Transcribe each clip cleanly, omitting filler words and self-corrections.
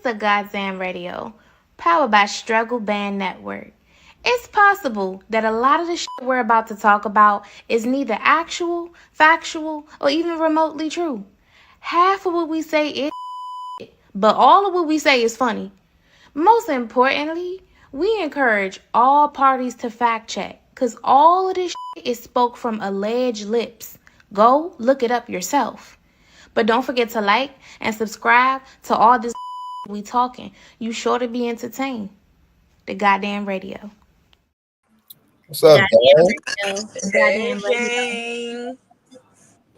the Goddamn Radio, powered by Struggle Band Network. It's possible that a lot of the shit we're about to talk about is neither actual, factual, or even remotely true. Half of what we say is shit, but all of what we say is funny. Most importantly, we encourage all parties to fact check, because all of this shit is spoke from alleged lips. Go look it up yourself. But don't forget to like and subscribe to all this we talking. You sure to be entertained. The Goddamn Radio. What's up, Goddamn Radio.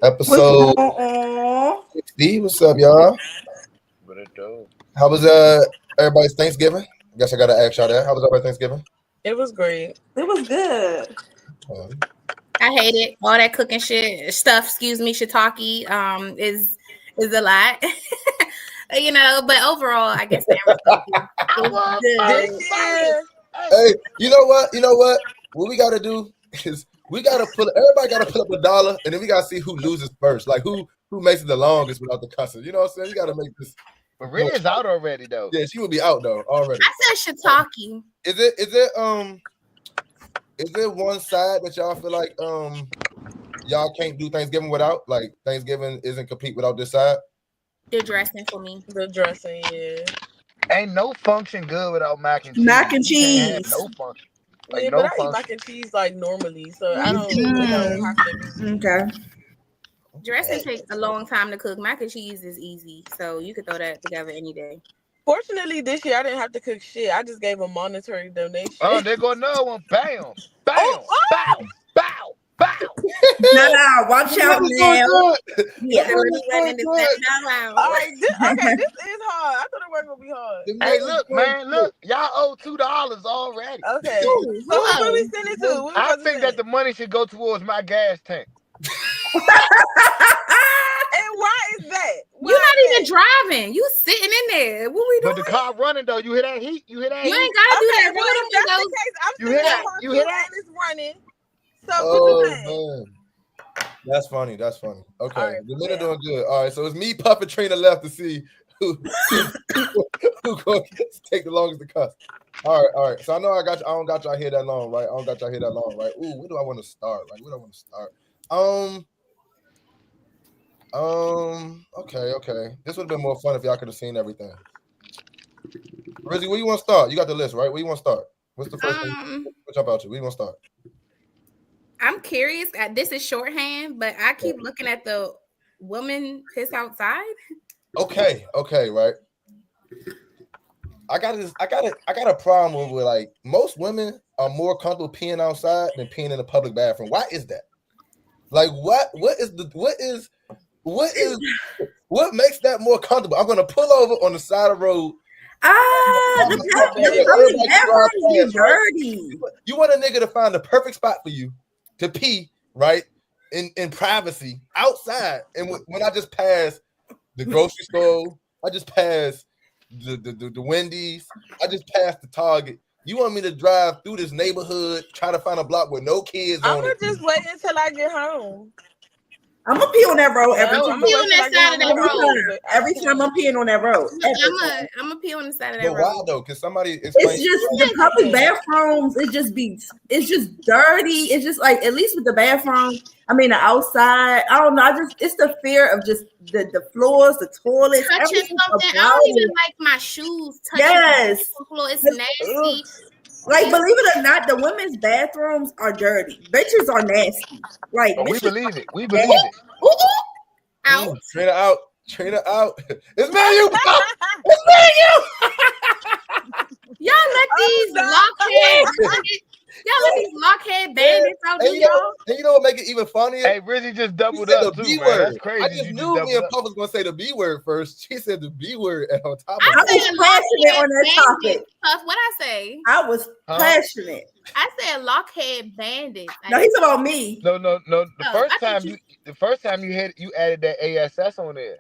Episode 60. What's up, y'all? What it do? How was everybody's Thanksgiving? I guess I gotta ask y'all that. How was everybody's Thanksgiving? It was great. It was good. I hate it. All that cooking stuff, shiitake, is a lot. But overall, I guess that was good. Hey, you know what? What we gotta do is everybody gotta put up $1, and then we gotta see who loses first. Like who makes it the longest without the cussing. You know what I'm saying? You gotta make this. But Red is out already though. Yeah, she will be out though already. I said shiitake. Is there one side that y'all feel like y'all can't do Thanksgiving without? Like Thanksgiving isn't complete without this side? The dressing for me. The dressing, yeah. Ain't no function good without mac and cheese. Mac and cheese. No function. Like, yeah, no but I function. eat mac and cheese like normally, so I don't have to. Okay. Dressing takes a long time to cook. Mac and cheese is easy, so you could throw that together any day. Fortunately, this year I didn't have to cook shit. I just gave a monetary donation. Oh, there go another one. Bam, bam, bow, bow, bow. No, watch out now. Yeah. All right, this is hard. I thought it wasn't gonna be hard. Hey, look, man, look. Y'all owe $2 already. Okay. So what we send it to? I think that the money should go towards my gas tank. And why is that? You're not even driving. You sitting in there. What we doing? But the car running though. You hear that heat? You hear that heat? You ain't gotta do that. Well, if that's the case, I'm You hear that? You hear that? It's running. So Oh man, that's funny. Okay, right, the men are doing good. All right, so it's me, Puff, and Trina left to see who gonna take the longest to cuss. All right. So I know I don't got y'all here that long, right? Ooh, where do I want to start? Okay. This would have been more fun if y'all could have seen everything. Rizzy, where you want to start? You got the list, right? Where you want to start? What's the first thing? What jump out to? Where you want to start? I'm curious. This is shorthand, but I keep looking at the woman piss outside. Okay, right. I got a problem with like most women are more comfortable peeing outside than peeing in a public bathroom. Why is that? Like what makes that more comfortable? I'm gonna pull over on the side of the road. The public bathroom is dirty. You want a nigga to find the perfect spot for you to pee, right? In privacy outside. And when I just pass the grocery store, I just pass the Wendy's, I just passed the Target. You want me to drive through this neighborhood, try to find a block with no kids on it? I'm gonna just wait until I get home. I'm gonna pee on that road every time. I'm pee on that side of that road. Every time I'm peeing on that road. I'm gonna pee on the side of that road. But why though? Because somebody explain. It's just the public bathrooms. It's just dirty. It's just like, at least with the bathroom. I mean, the outside. I don't know. It's the fear of just the floors, the toilets, touching everything something. about I don't even it. like my shoes touching the floor. It's nasty. Like, believe it or not, the women's bathrooms are dirty. Bitches are nasty. Like, we believe it. Out. Trina out. It's me and you. It's me and you. Y'all let these lockhead bandits out there, y'all. And you know what make it even funnier? Hey, Rizzy just doubled up too, man. That's crazy. I just knew me and Puff was gonna say the B word first. She said the B word on top of I was passionate on that topic. Puff, what I say? I was passionate. I said lockhead bandits. No, he's about me. No. The first time you added that ASS on there.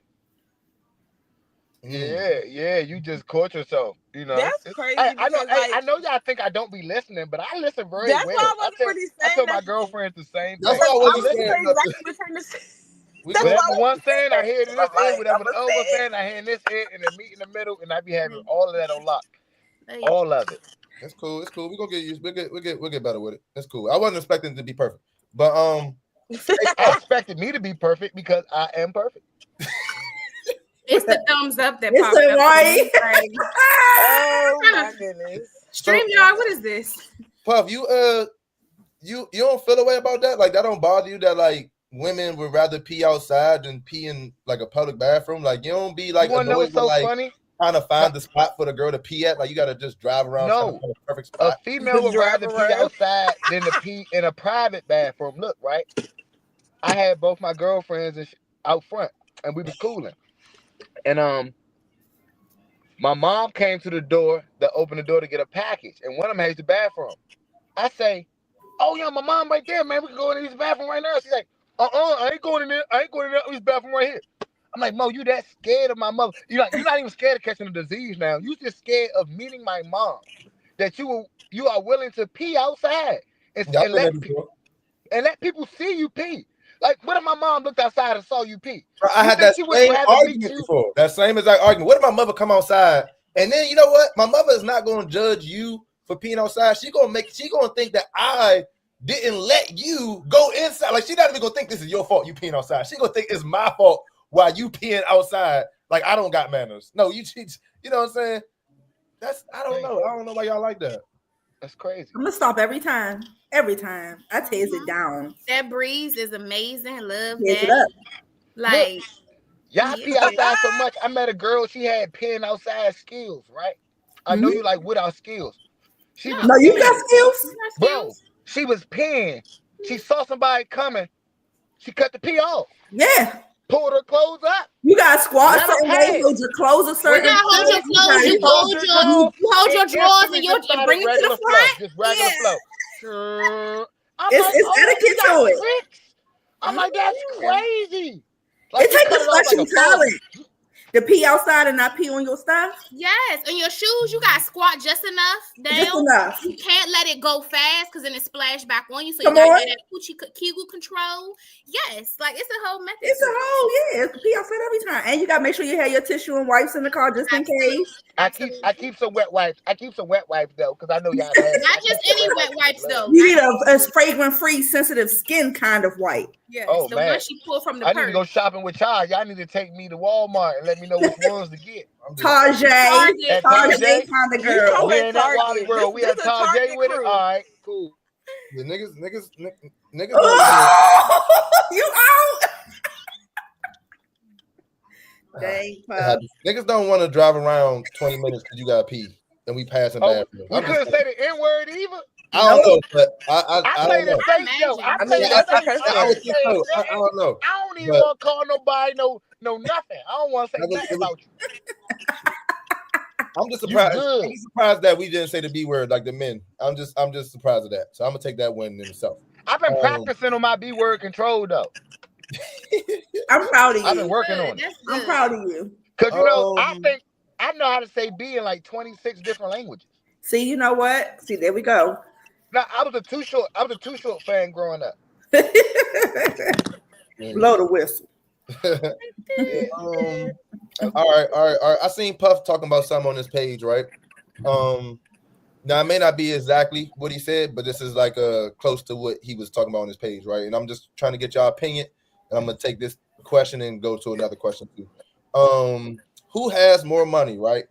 Yeah, you just caught yourself. You know, that's crazy. I know y'all think I don't be listening, but I listen very well. That's why I wasn't really saying I tell my girlfriends the same thing. That's why I wasn't saying nothing. Whatever one saying, I hear this I'm like, end. Whatever I'm the a other one fan. saying, I hear this end, and then meet in the middle, and I be having all of that on lock. All of it. That's cool. It's cool. We gonna get used. We'll get better with it. That's cool. I wasn't expecting it to be perfect, but I expected me to be perfect because I am perfect. It's the thumbs up that It's popped a up. right. Oh my goodness. StreamYard, what is this? Puff, you don't feel a way about that? Like that don't bother you that like women would rather pee outside than pee in like a public bathroom? Like you don't be like You wanna know annoyed what's so with, like, funny? trying to find the spot for the girl to pee at? Like you gotta just drive around trying to No, find a perfect a spot. female would Drive rather pee around. outside than to pee in a private bathroom. Look, right? I had both my girlfriends out front, and we was cooling. And my mom came to the door to open the door to get a package, and one of them has the bathroom. I say, "Oh yeah, my mom right there, man. We can go in this bathroom right now." She's like, I ain't going in there. I ain't going in there. This bathroom right here. I'm like, Mo, you that scared of my mother? You're not even scared of catching a disease now. You just scared of meeting my mom. That you are willing to pee outside and, Yeah, I've and been there let before. let people see you pee. Like, what if my mom looked outside and saw you pee? Bro, I You had think that she would same rather meet argument you? before. That same exact argument. What if my mother come outside and then you know what? My mother is not going to judge you for peeing outside. She gonna think that I didn't let you go inside. Like she not even gonna think this is your fault. You peeing outside. She gonna think it's my fault while you peeing outside. Like I don't got manners. No, you know what I'm saying? I don't know. I don't know why y'all like that. That's crazy. I'm gonna stop every time. Every time I tears it down. That breeze is amazing. Love Tears it that. up. Like, Y'all pee outside so much. I met a girl. She had peeing outside skills, right? I know you like without skills. She was No, you peeing. got skills, Bro, she was peeing. She saw somebody coming. She cut the pee off. Yeah. Pulled her clothes up. You got squat Let her certain pay. ways, hold your clothes a certain You gotta hold your clothes, you hold your drawers and you bring them to the front. Just regular flow. I'm It's like, etiquette you got to it. tricks? I'm like, that's crazy. It she takes cut a it off special like a phone. talent to pee outside and not pee on your stuff. Yes, and your shoes, you gotta squat just enough down. Just enough. You can't let it go fast because then it splash back on you. So Come you gotta on. get that coochie kegel control. Yes, like it's a whole method. It's a whole it's pee outside every time, and you gotta make sure you have your tissue and wipes in the car just in case. I keep some wet wipes. I keep some wet wipes though, because I know y'all have Not just any wet wipes though. You need a fragrant-free, sensitive skin kind of wipe. Yes, Oh, the man. one she pulled from the I purse. need to go shopping with y'all. Y'all need to take me to Walmart and let me know which ones to get. Tarjay kind of girl. We ain't at Wally World. We at Tarjay with it. All right, cool. The niggas. You out. Dang, niggas don't want to drive around 20 minutes because you got pee and we passing bathroom. We couldn't say the N-word either. I don't know, but I play don't the know. safe show. I don't know. I don't even want to call nobody no nothing. I don't want to say nothing about you. I'm just surprised. I'm just surprised that we didn't say the B word like the men. I'm just surprised of that. So I'm gonna take that win in itself. I've been practicing on my B word control though. I'm proud of you. I've been working on it. I'm proud of you. Cause you know, I think I know how to say B in like 26 different languages. See, you know what? See, there we go. Now I was a Too Short fan growing up. Blow the whistle. All right. I seen Puff talking about something on this page, right? Now it may not be exactly what he said, but this is like close to what he was talking about on this page, right? And I'm just trying to get y'all opinion, and I'm gonna take this question and go to another question too. Who has more money, right?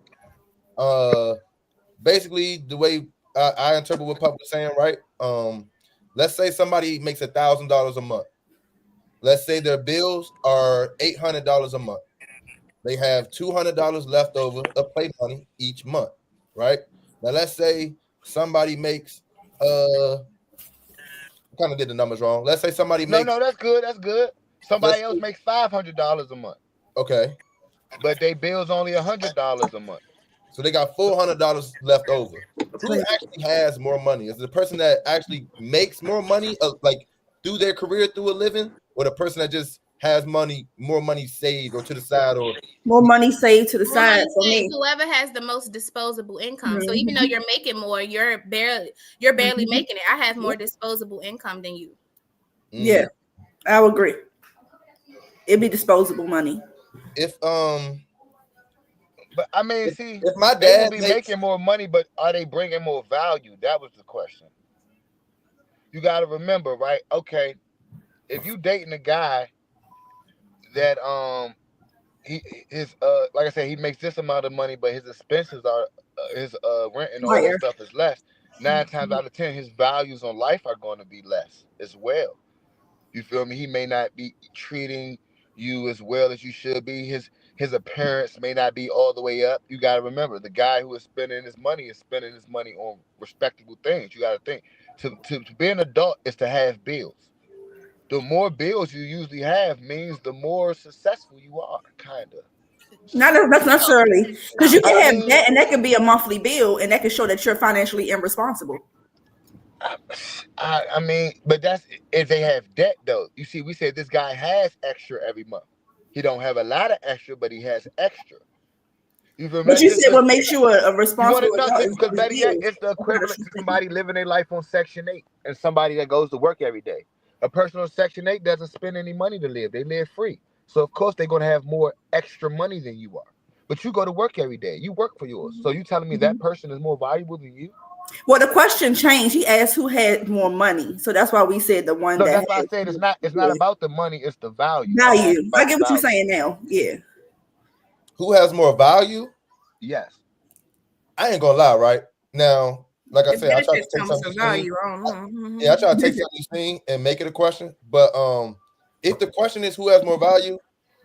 Basically the way I interpret what Puff was saying, right? Let's say somebody makes $1,000 a month. Let's say their bills are $800 a month. They have $200 left over of play money each month, right? Now let's say somebody makes I kind of did the numbers wrong. Let's say somebody makes No, that's good. That's good. Somebody else makes $500 a month. Okay. But their bill's only $100 a month. So they got $400 left over. Who actually has more money? Is it the person that actually makes more money, like through their career, through a living, or the person that just has more money saved or to the side, or more money saved to the side for me? Whoever has the most disposable income. So even though you're making more, you're barely making it. I have more disposable income than you. Yeah, I would agree. It'd be disposable money. If But I mean, see, if my they will dad be makes, making more money, but are they bringing more value? That was the question. You got to remember, right? Okay, if you dating a guy that his like I said, he makes this amount of money, but his expenses are his rent and all that Higher. stuff is less. 9 times out of 10, his values on life are going to be less as well. You feel me? He may not be treating you as well as you should be. His appearance may not be all the way up. You got to remember, the guy who is spending his money on respectable things. You got to think to be an adult is to have bills. The more bills you usually have means the more successful you are, kind of. Not necessarily, because you can I have mean- debt, and that can be a monthly bill, and that can show that you're financially irresponsible. I mean, but that's if they have debt, though. You see, we said this guy has extra every month. He don't have a lot of extra, but he has extra. You feel me? But you said what makes you a You want responsible to know? adult is Because better yet, bills. it's the equivalent to somebody living their life on Section 8 and somebody that goes to work every day. A person on Section 8 doesn't spend any money to live. They live free. So, of course, they're going to have more extra money than you are. But you go to work every day. You work for yours. So you telling me that person is more valuable than you? Well, the question changed. He asked who had more money, so that's why we said the one No, that that's why I had said it's not about the money, it's the value. value. About I get what value. you're saying now. Yeah. who has more value? Yes. I ain't gonna lie, right? Now, like I If said, I tried to benefits take come with something some you seen. value, I don't know. Yeah, I try to take something you seen and make it a question. But if the question is who has more value,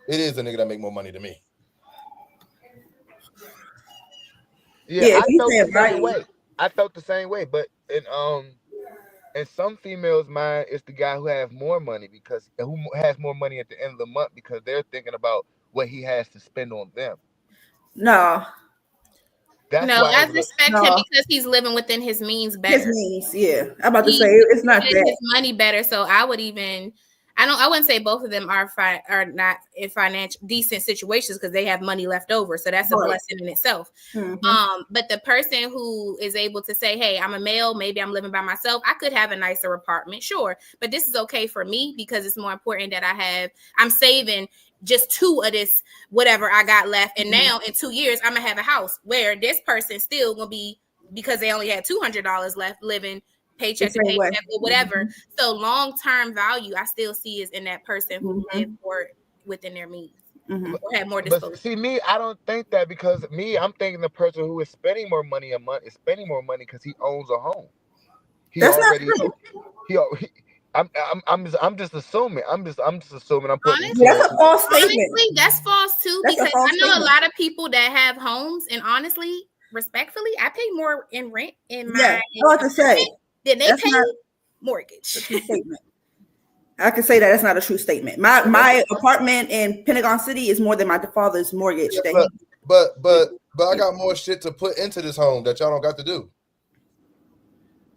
it is the nigga that make more money than me. Yeah, if I you felt said the same value. way. I felt the same way, but in some females' mind, it's the guy who has more money because who has more money at the end of the month because they're thinking about what he has to spend on them. No, That's No, why I it's respect No. him because he's living within his means his better. means. Yeah, I'm about to He say it's not spends that. his money better. So I wouldn't say both of them are not in financial decent situations because they have money left over. So that's a Right. blessing in itself. Mhm. But the person who is able to say, hey, I'm a male, maybe I'm living by myself. I could have a nicer apartment, sure. But this is okay for me because it's more important that I'm saving just 2 of this, whatever I got left. And now in 2 years, I'm gonna have a house where this person still gonna be, because they only had $200 left, living paycheck to The same way. paycheck or whatever. So long-term value I still see is in that person who lived more within their means or had more disposable. But see, me, I don't think that because I'm thinking the person who is spending more money a month is spending more money because he owns a home. That's not true. I'm just assuming. I'm just assuming. I'm putting. Honestly, That's a false statement. honestly, that's false too. That's a Because false I know statement. a lot of people that have homes, and honestly, respectfully, I pay more in rent in Yeah, my I want to say than they that's pay not mortgage. a true statement. I can say that's not a true statement. My apartment in Pentagon City is more than my father's mortgage. Yeah, but I got more shit to put into this home that y'all don't got to do.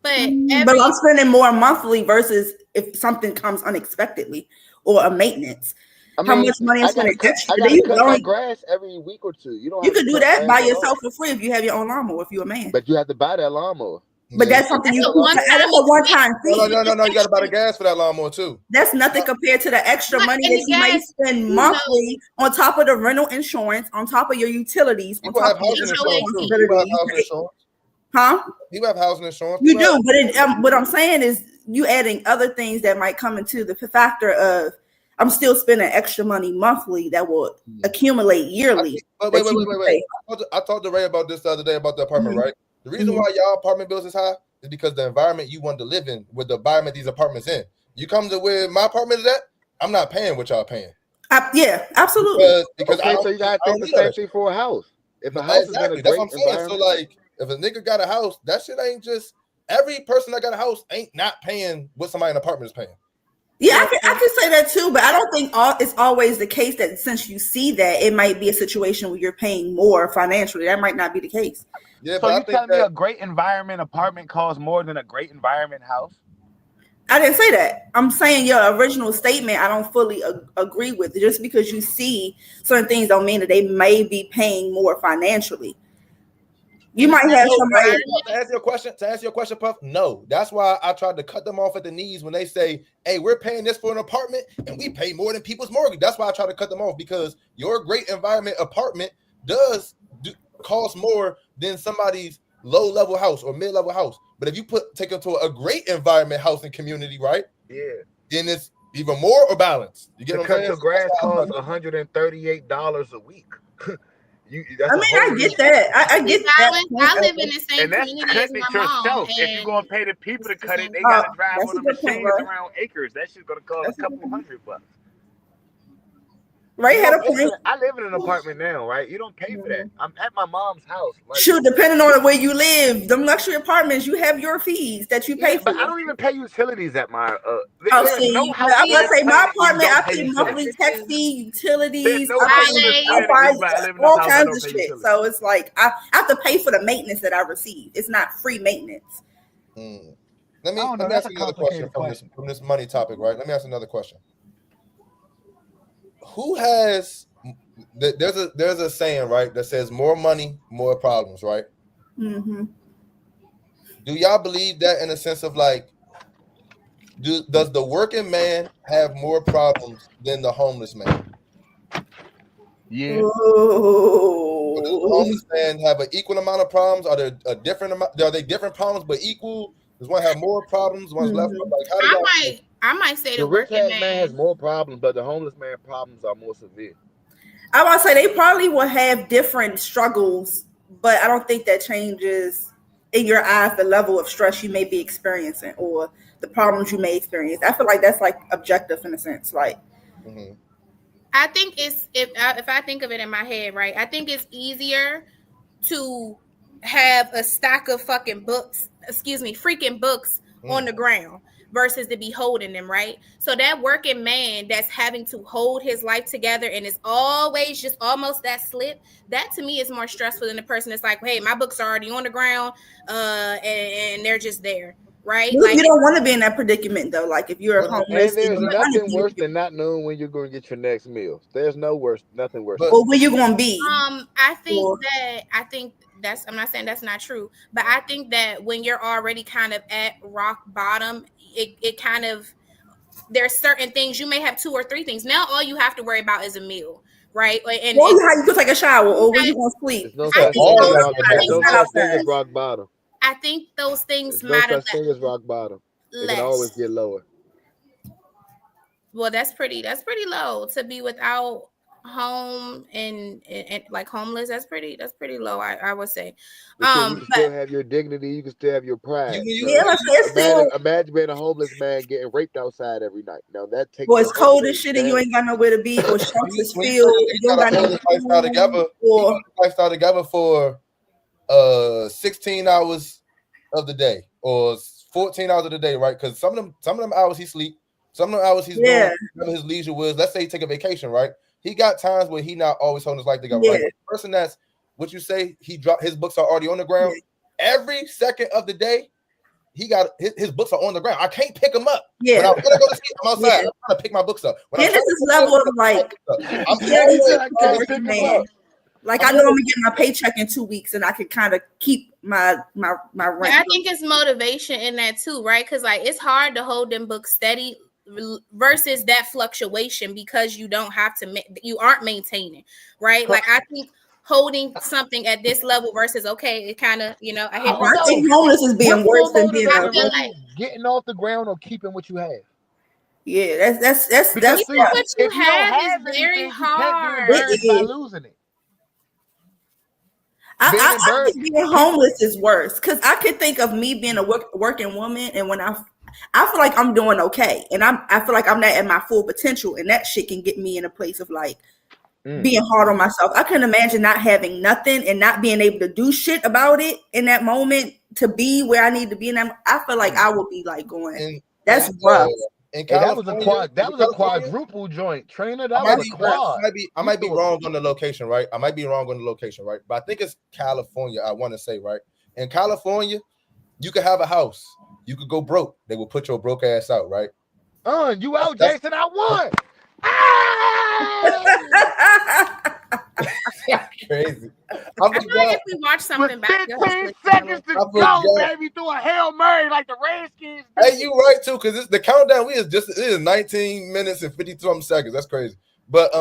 But I'm spending more monthly versus if something comes unexpectedly or a maintenance. How much money I'm spending extra? I gotta cut my grass every week or two. You can do that by yourself for free if you have your own lawnmower. If you're a man, but you have to buy that lawnmower. But that's something that's a one-time fee. No. You got to buy the gas for that lawnmower too. That's nothing compared to the extra money that you may spend monthly on top of the rental insurance, on top of your utilities, on top of your responsibilities. Huh? You have housing insurance. You do, but what I'm saying is you adding other things that might come into the factor of I'm still spending extra money monthly that will accumulate yearly. Wait. I talked to Ray about this the other day about the apartment, right? The reason why y'all apartment bills is high is because the environment you want to live in with the environment these apartments in. You come to where my apartment is at, I'm not paying what y'all paying. Yeah, absolutely. Because so you gotta think the same thing for a house. If a house is in a great environment, so like if a nigga got a house, that shit ain't just every person that got a house ain't not paying what somebody in an apartment is paying. Yeah, I can say that too, but I don't think it's always the case that since you see that, it might be a situation where you're paying more financially. That might not be the case. Yeah, so you telling me a great environment apartment costs more than a great environment house? I didn't say that. I'm saying your original statement I don't fully agree with. Just because you see certain things don't mean that they may be paying more financially. You might have somebody. To answer your question, Puff. No, that's why I tried to cut them off at the knees when they say, "Hey, we're paying this for an apartment, and we pay more than people's mortgage." That's why I try to cut them off, because your great environment apartment does cost more than somebody's low-level house or mid-level house. But if you take them to a great environment housing community, right? Yeah. Then it's even more or balanced. You get what I'm saying? Your grass costs $138 a week. I get that. I get that. I live in the same and that's community as cutting my it mom. yourself. If you're gonna pay the people to cut it, they gotta drive on the machines around acres. That shit's gonna cost a couple $100. Ray had a point. I live in an apartment now, right? You don't pay for that. I'm at my mom's house. Like, Shoot, depending on where you live, them luxury apartments, you have your fees that you pay for. But I don't even pay utilities at my. See, I'm gonna say my apartment. I pay monthly tech fee, utilities, all kinds of shit. So it's like I have to pay for the maintenance that I receive. It's not free maintenance. Let me ask another question from this money topic, right? Let me ask another question. Who has there's a saying, right, that says more money, more problems, right? Mm-hmm. Do y'all believe that in a sense of like, does the working man have more problems than the homeless man? Yeah. Does the homeless man have an equal amount of problems? Are there a different amount? Are they different problems but equal? Does one have more problems? One's left. Like, how do I might say the working man has more problems, but the homeless man problems are more severe. I would say they probably will have different struggles, but I don't think that changes in your eyes the level of stress you may be experiencing or the problems you may experience. I feel like that's like objective in a sense. Like, I think it's if I think of it in my head, right? I think it's easier to have a stack of freaking books on the ground versus to be holding them, right? So that working man that's having to hold his life together and is always just almost that slip, that to me is more stressful than the person that's like, hey, my books are already on the ground, and they're just there, right? You don't want to be in that predicament though. Like if you're homeless, and there's nothing worse than not knowing when you're going to get your next meal. There's nothing worse. Well, where you going to be? I think I'm not saying that's not true, but I think that when you're already kind of at rock bottom, it kind of, there's certain things you may have 2 or 3 things. Now all you have to worry about is a meal, right? And how you can take a shower or where you gonna sleep. There's no such thing as rock bottom. I think those things There's matter. No such thing as rock bottom. It can always get lower. Well, that's pretty low to be without home and like homeless. That's pretty low, I would say. You can still have your dignity. You can still have your pride. Imagine being a homeless man getting raped outside every night. Now that takes. Well, it's cold as shit, and you ain't got nowhere to be. Or shelters filled. You don't got no lifestyle together for 16 hours of the day or 14 hours of the day, right? Because some of them hours he sleep, some of them hours he's doing his leisure was. Let's say he take a vacation, right? He got times where he not always holding his life together. Right? The person that's what you say, he dropped his books are already on the ground. Every second of the day, he got his books are on the ground. I can't pick them up. When I want to go to sleep, I'm outside. I'm trying to pick my books up. This is level of like, like I know I'm gonna get my paycheck in 2 weeks, and I can kind of keep my rent. I think it's motivation in that too, right? Because like it's hard to hold them books steady versus that fluctuation because you aren't maintaining, right? Like I think holding something at this level versus it kind of, I think homeless is being worse than being getting off the ground or keeping what you have. Yeah, that's keeping what you have is very hard. By losing it. I think being homeless is worse because I could think of me being a working woman, and when I feel like I'm doing okay, and I feel like I'm not at my full potential, and that shit can get me in a place of like being hard on myself. I couldn't imagine not having nothing and not being able to do shit about it in that moment to be where I need to be. And I feel like I would be like going, that's rough. That was a quadruple joint, trainer. That was a quad. I might be wrong on the location, right? But I think it's California. I want to say, right? In California, you could have a house. You could go broke. They will put your broke ass out, right? You out, Jason? I won. crazy. I feel like if we watch something With back, 15 seconds to go, baby, through a Hail Mary like the Redskins. Hey, you right too, because the countdown it is 19 minutes and 50-something seconds. That's crazy. But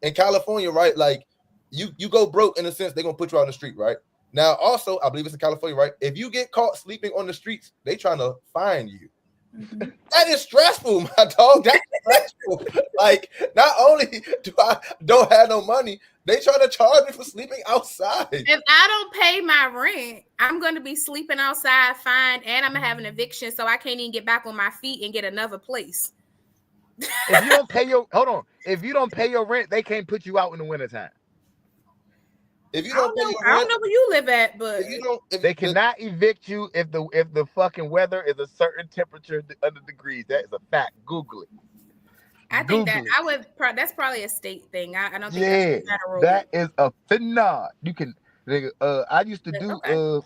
in California, right, like you go broke in a sense, they're gonna put you out on the street, right? Now, also, I believe it's in California, right? If you get caught sleeping on the streets, they trying to fine you. Mm-hmm. That is stressful, my dog. That's stressful. Like, not only do I don't have no money, they trying to charge me for sleeping outside. If I don't pay my rent, I'm going to be sleeping outside, fined, and I'm going to have an eviction, so I can't even get back on my feet and get another place. If you don't pay if you don't pay your rent, they can't put you out in the wintertime. If you don't pay your rent, I don't know where you live at, but they cannot evict you if the fucking weather is a certain temperature under degrees. That is a fact. Google it. I think that's probably a state thing. I don't think that's federal. That is a phenom. You can I used to do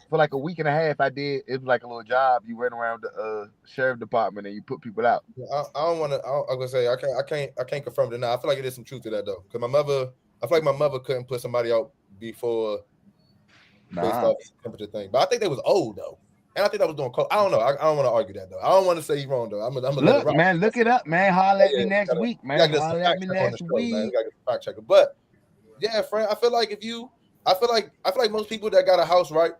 for like a week and a half. I did. It was like a little job. You ran around the sheriff department and you put people out. I don't want to. I'm gonna say I can't confirm it now. I feel like it is some truth to that though, because I feel like my mother couldn't put somebody out before based off the temperature thing. But I think they was old though, and I think that was doing cold. I don't know. I don't want to argue that though. I don't want to say you're wrong though. I'm gonna look, man. Look it up, man. Holler at me next week, man. Holler at me next week. Man. We gotta get the fact checker. But yeah, friend, I feel like I feel like most people that got a house, right?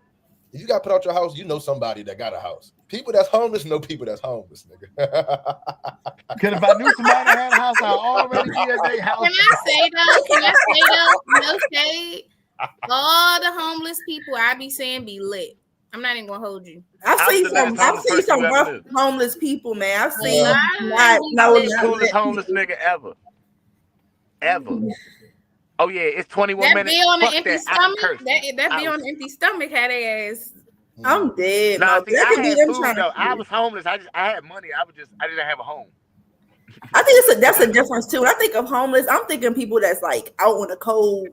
If you got put out your house, you know somebody that got a house. People that's homeless know people that's homeless, nigga. Because if I knew somebody that had a house, I'd already be at their house. Can I say though? No shade. All the homeless people I be saying be lit. I'm not even gonna hold you. I've seen some rough homeless people, man. I've seen the coolest homeless nigga ever. Oh yeah, it's 21 minutes. Be on an empty stomach. That be on an empty stomach. Had their ass. I'm dead. Nah, see, I had food though. I was homeless. I had money. I didn't have a home. I think that's a difference too. When I think of homeless, I'm thinking people that's like out in the cold,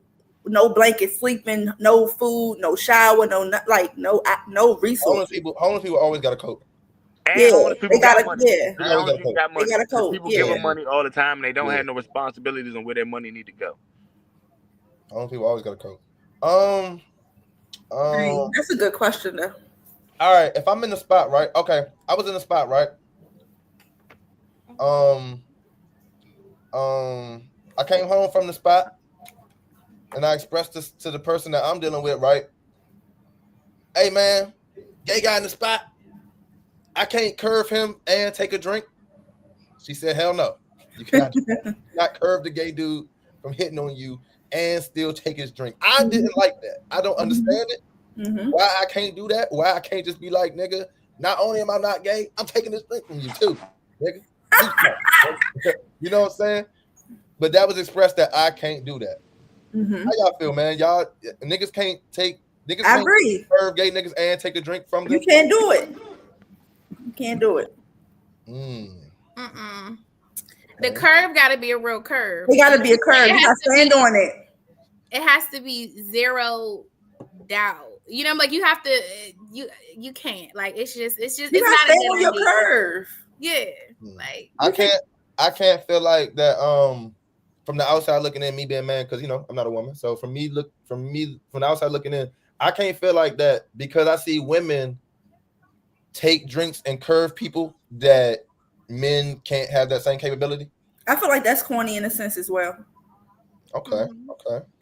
no blanket, sleeping, no food, no shower, no resources. Homeless people always got a coat. And homeless people got money. Yeah, they got a coat. People give them Yeah. money all the time, and they don't have no responsibilities on where their money need to go. Homeless people always got a coat. That's a good question though. All right, if I'm in the spot, right? Okay, I was in the spot, right? I came home from the spot, and I expressed this to the person that I'm dealing with, right? Hey, man, gay guy in the spot. I can't curve him and take a drink. She said, hell no. You cannot curve the gay dude from hitting on you and still take his drink. I didn't like that. I don't understand it. Mm-hmm. Why I can't do that? Why I can't just be like, nigga, not only am I not gay, I'm taking this drink from you too, nigga. You know what I'm saying? But that was expressed that I can't do that. Mm-hmm. How y'all feel, man? Y'all niggas can't curve gay niggas and take a drink from them. You can't do it. You can't do it. The curve got to be a real curve. It got to be a curve. You got to stand on it. It has to be zero doubt. You know, like you have to. You can't. Like it's just. It's not on your curve. Yeah, like I can't feel like that. From the outside looking in, me being a man, because I'm not a woman. So from the outside looking in, I can't feel like that because I see women take drinks and curve people that men can't have that same capability. I feel like that's corny in a sense as well. Okay.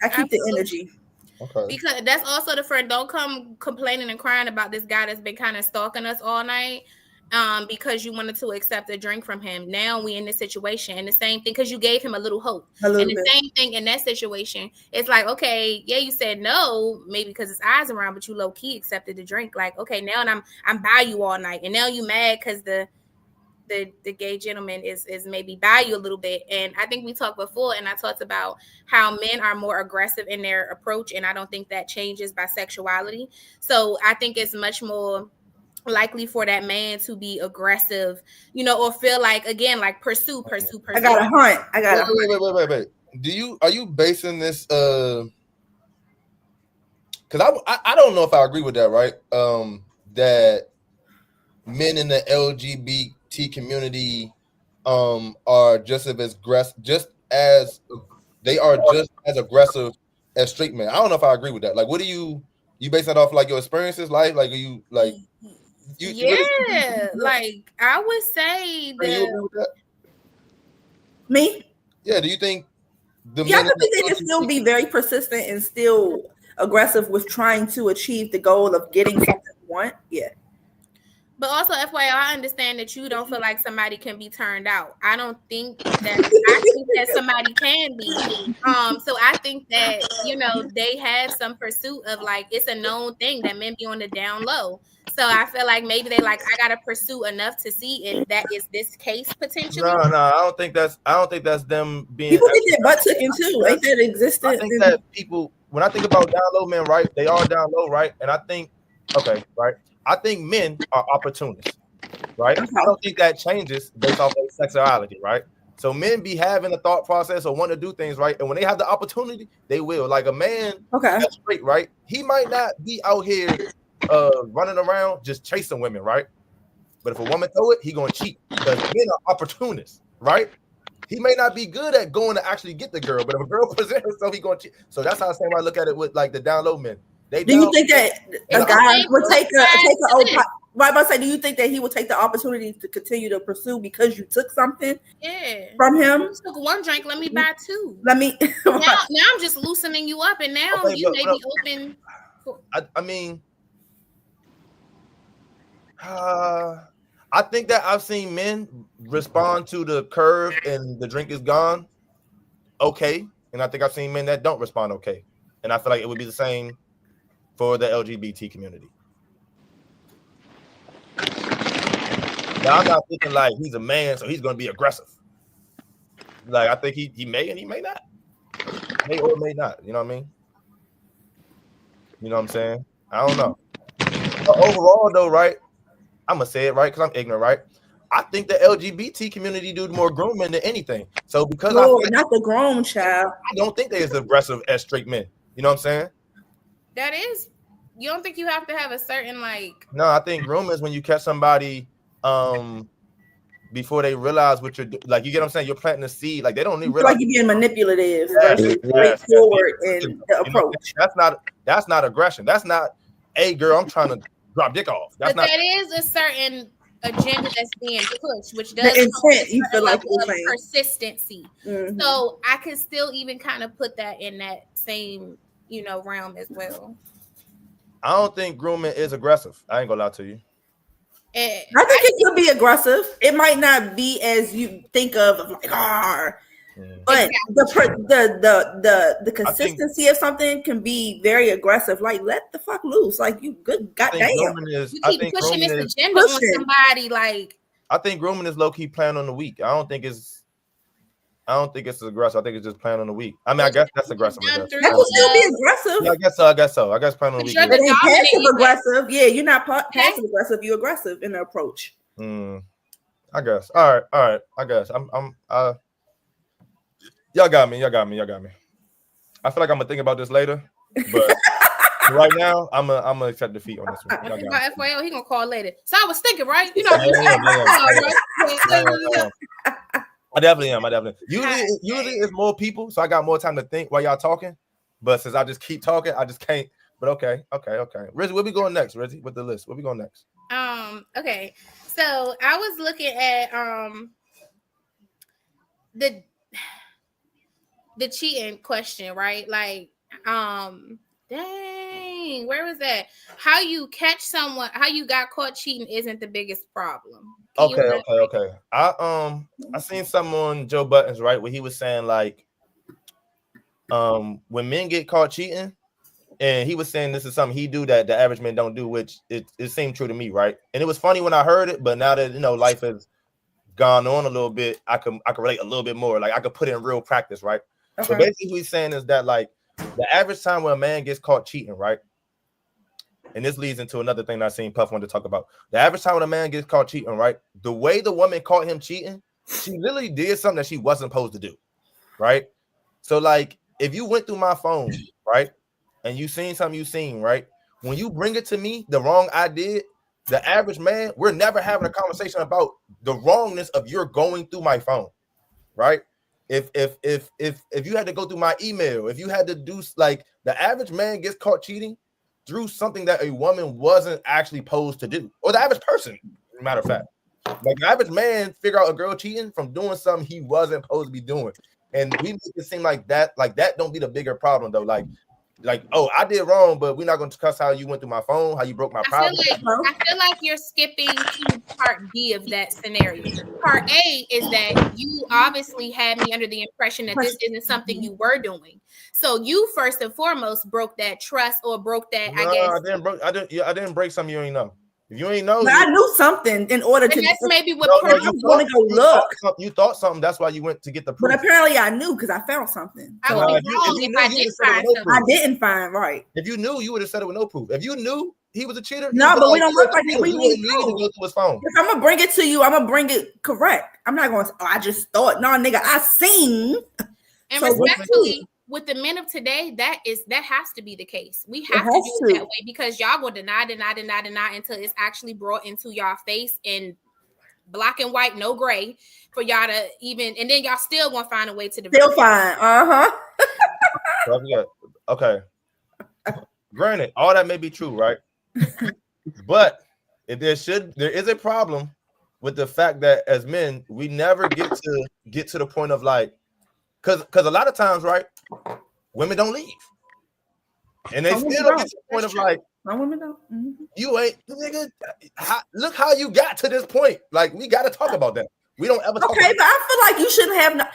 I keep the energy. Okay. Because that's also the friend. Don't come complaining and crying about this guy that's been kind of stalking us all night. Because you wanted to accept a drink from him. Now we in this situation, and the same thing because you gave him a little hope. Same thing in that situation. It's like, okay, yeah, you said no, maybe because his eyes around, but you low key accepted the drink. Like, okay, now I'm by you all night, and now you mad because the gay gentleman is maybe by you a little bit. And I think we talked before, and I talked about how men are more aggressive in their approach, and I don't think that changes by sexuality. So I think it's much more likely for that man to be aggressive, or feel like, again, like pursue. I gotta hunt. Wait. Are you basing this because I don't know if I agree with that, right? That men in the LGBT community are just as aggressive as straight men. I don't know if I agree with that. Like, what do you base that off like your experiences, life? Like, are you like you really, like I would say that. You agree with that? Me? Yeah. Do you think the I men think they can still be very persistent and still aggressive with trying to achieve the goal of getting something you want? Yeah. But also, FYI, I understand that you don't feel like somebody can be turned out. I don't think that. I think that somebody can be. So I think that they have some pursuit of like it's a known thing that men be on the down low. So I feel like maybe they like I gotta pursue enough to see if that is this case potentially. No, I don't think that's them being. People get their butt taken too. Ain't that existent? I think that people, when I think about down low men, right? They are down low, right? And I think, right? I think men are opportunists, right? I don't think that changes based off their sexuality, right? So men be having a thought process or want to do things, right? And when they have the opportunity, they will. Like a man, that's straight, right? He might not be out here running around just chasing women, right? But if a woman throw it, he gonna cheat because men are opportunists, right? He may not be good at going to actually get the girl, but if a girl presents herself, he gonna cheat. So that's how I say I look at it with like the down low men. Do you think that a guy would take do you think that he would take the opportunity to continue to pursue because you took something from him? You took one drink, let me buy two. Let me now I'm just loosening you up, and now you may be open. I mean, I think that I've seen men respond to the curve and the drink is gone, okay, and I think I've seen men that don't respond okay, and I feel like it would be the same for the LGBT community. Now, I'm not thinking like he's a man, so he's going to be aggressive. Like I think he may and he may not, may or may not. You know what I mean? You know what I'm saying? I don't know. But overall, though, right? I'm gonna say it right because I'm ignorant, right? I think the LGBT community do more grooming than anything. So because not the grown child, I don't think they're as aggressive as straight men. You know what I'm saying? That is, you don't think you have to have a certain like? No, I think grooming is when you catch somebody before they realize what you're doing. Like you get what I'm saying? You're planting a seed. Like they don't even realize. Like you're being manipulative versus straightforward in the approach. That's not aggression. That's not, hey girl, I'm trying to drop dick off. That's but not. That is a certain agenda that's being pushed, which does the intent. You feel like persistency. Mm-hmm. So I can still even kind of put that in that same realm as well. I don't think grooming is aggressive. I ain't gonna lie to you. I think it could be aggressive. It might not be as you think of like but the consistency of something can be very aggressive. Like let the fuck loose. Like you good goddamn. You keep pushing this agenda on somebody. Like I think grooming is low key playing on the weak. I don't think it's aggressive. I think it's just playing on the weak. I mean, I guess that's aggressive. That will still be aggressive. Yeah, I guess so. I guess playing on the weak. But ain't passive aggressive. Yeah, you're not passive aggressive. You're aggressive in the approach. I guess. All right. I guess y'all got me. I feel like I'm gonna think about this later, but right now I'm gonna accept defeat on this one. About FYO, he gonna call later. So I was thinking, right? I definitely am. Usually it's more people, so I got more time to think while y'all talking. But since I just keep talking, I just can't. But okay. Rizzy, where we going next, Rizzy, with the list? Where we going next? Okay. So I was looking at the cheating question, right? Like, dang, where was that? How you catch someone, how you got caught cheating isn't the biggest problem. Okay. I seen something on Joe Budden's, right, where he was saying like when men get caught cheating, and he was saying this is something he do that the average men don't do, which it seemed true to me, right? And it was funny when I heard it, but now that life has gone on a little bit, I can relate a little bit more. Like I could put it in real practice, right? Okay. So basically what he's saying is that like the average time when a man gets caught cheating, right? And this leads into another thing that I seen Puff wanted to talk about. The average time when a man gets caught cheating, right? The way the woman caught him cheating, she literally did something that she wasn't supposed to do, right? So like if you went through my phone, right, and you seen something you seen, right? When you bring it to me, the wrong I did, the average man, we're never having a conversation about the wrongness of you're going through my phone, right? if you had to go through my email, if you had to do like the average man gets caught cheating through something that a woman wasn't actually supposed to do, or the average person, matter of fact. Like the average man figure out a girl cheating from doing something he wasn't supposed to be doing. And we make it seem like that don't be the bigger problem though. Like, oh, I did wrong, but we're not going to discuss how you went through my phone, how you broke my privacy. I feel like you're skipping to part B of that scenario. Part A is that you obviously had me under the impression that this isn't something you were doing. So you first and foremost broke that trust or broke that. No, I didn't break something you ain't know. If you ain't know, I knew something in order to. That's maybe what I'm going to go look. You thought something. That's why you went to get the proof. But apparently, I knew because I found something. I would be wrong if I didn't find something. I didn't find right. If you knew, you would have said it with no proof. If you knew he was a cheater, no, but we don't look like that. We need to go through his phone. If I'm gonna bring it to you, I'm gonna bring it correct. I'm not going to. I just thought, no, nigga, I seen. And respectfully, with the men of today, that has to be the case. We have to do it that way because y'all will deny until it's actually brought into y'all face in black and white, no gray, for y'all to even, and then y'all still gonna find a way to still fine. Okay. Granted, all that may be true, right? But if there is a problem with the fact that as men, we never get to the point of like, because a lot of times, right, women don't leave, and they still don't get to the point of like, some women don't. Mm-hmm. You ain't nigga. Look how you got to this point. Like we got to talk about that. We don't ever. Talk about but I feel like you shouldn't have.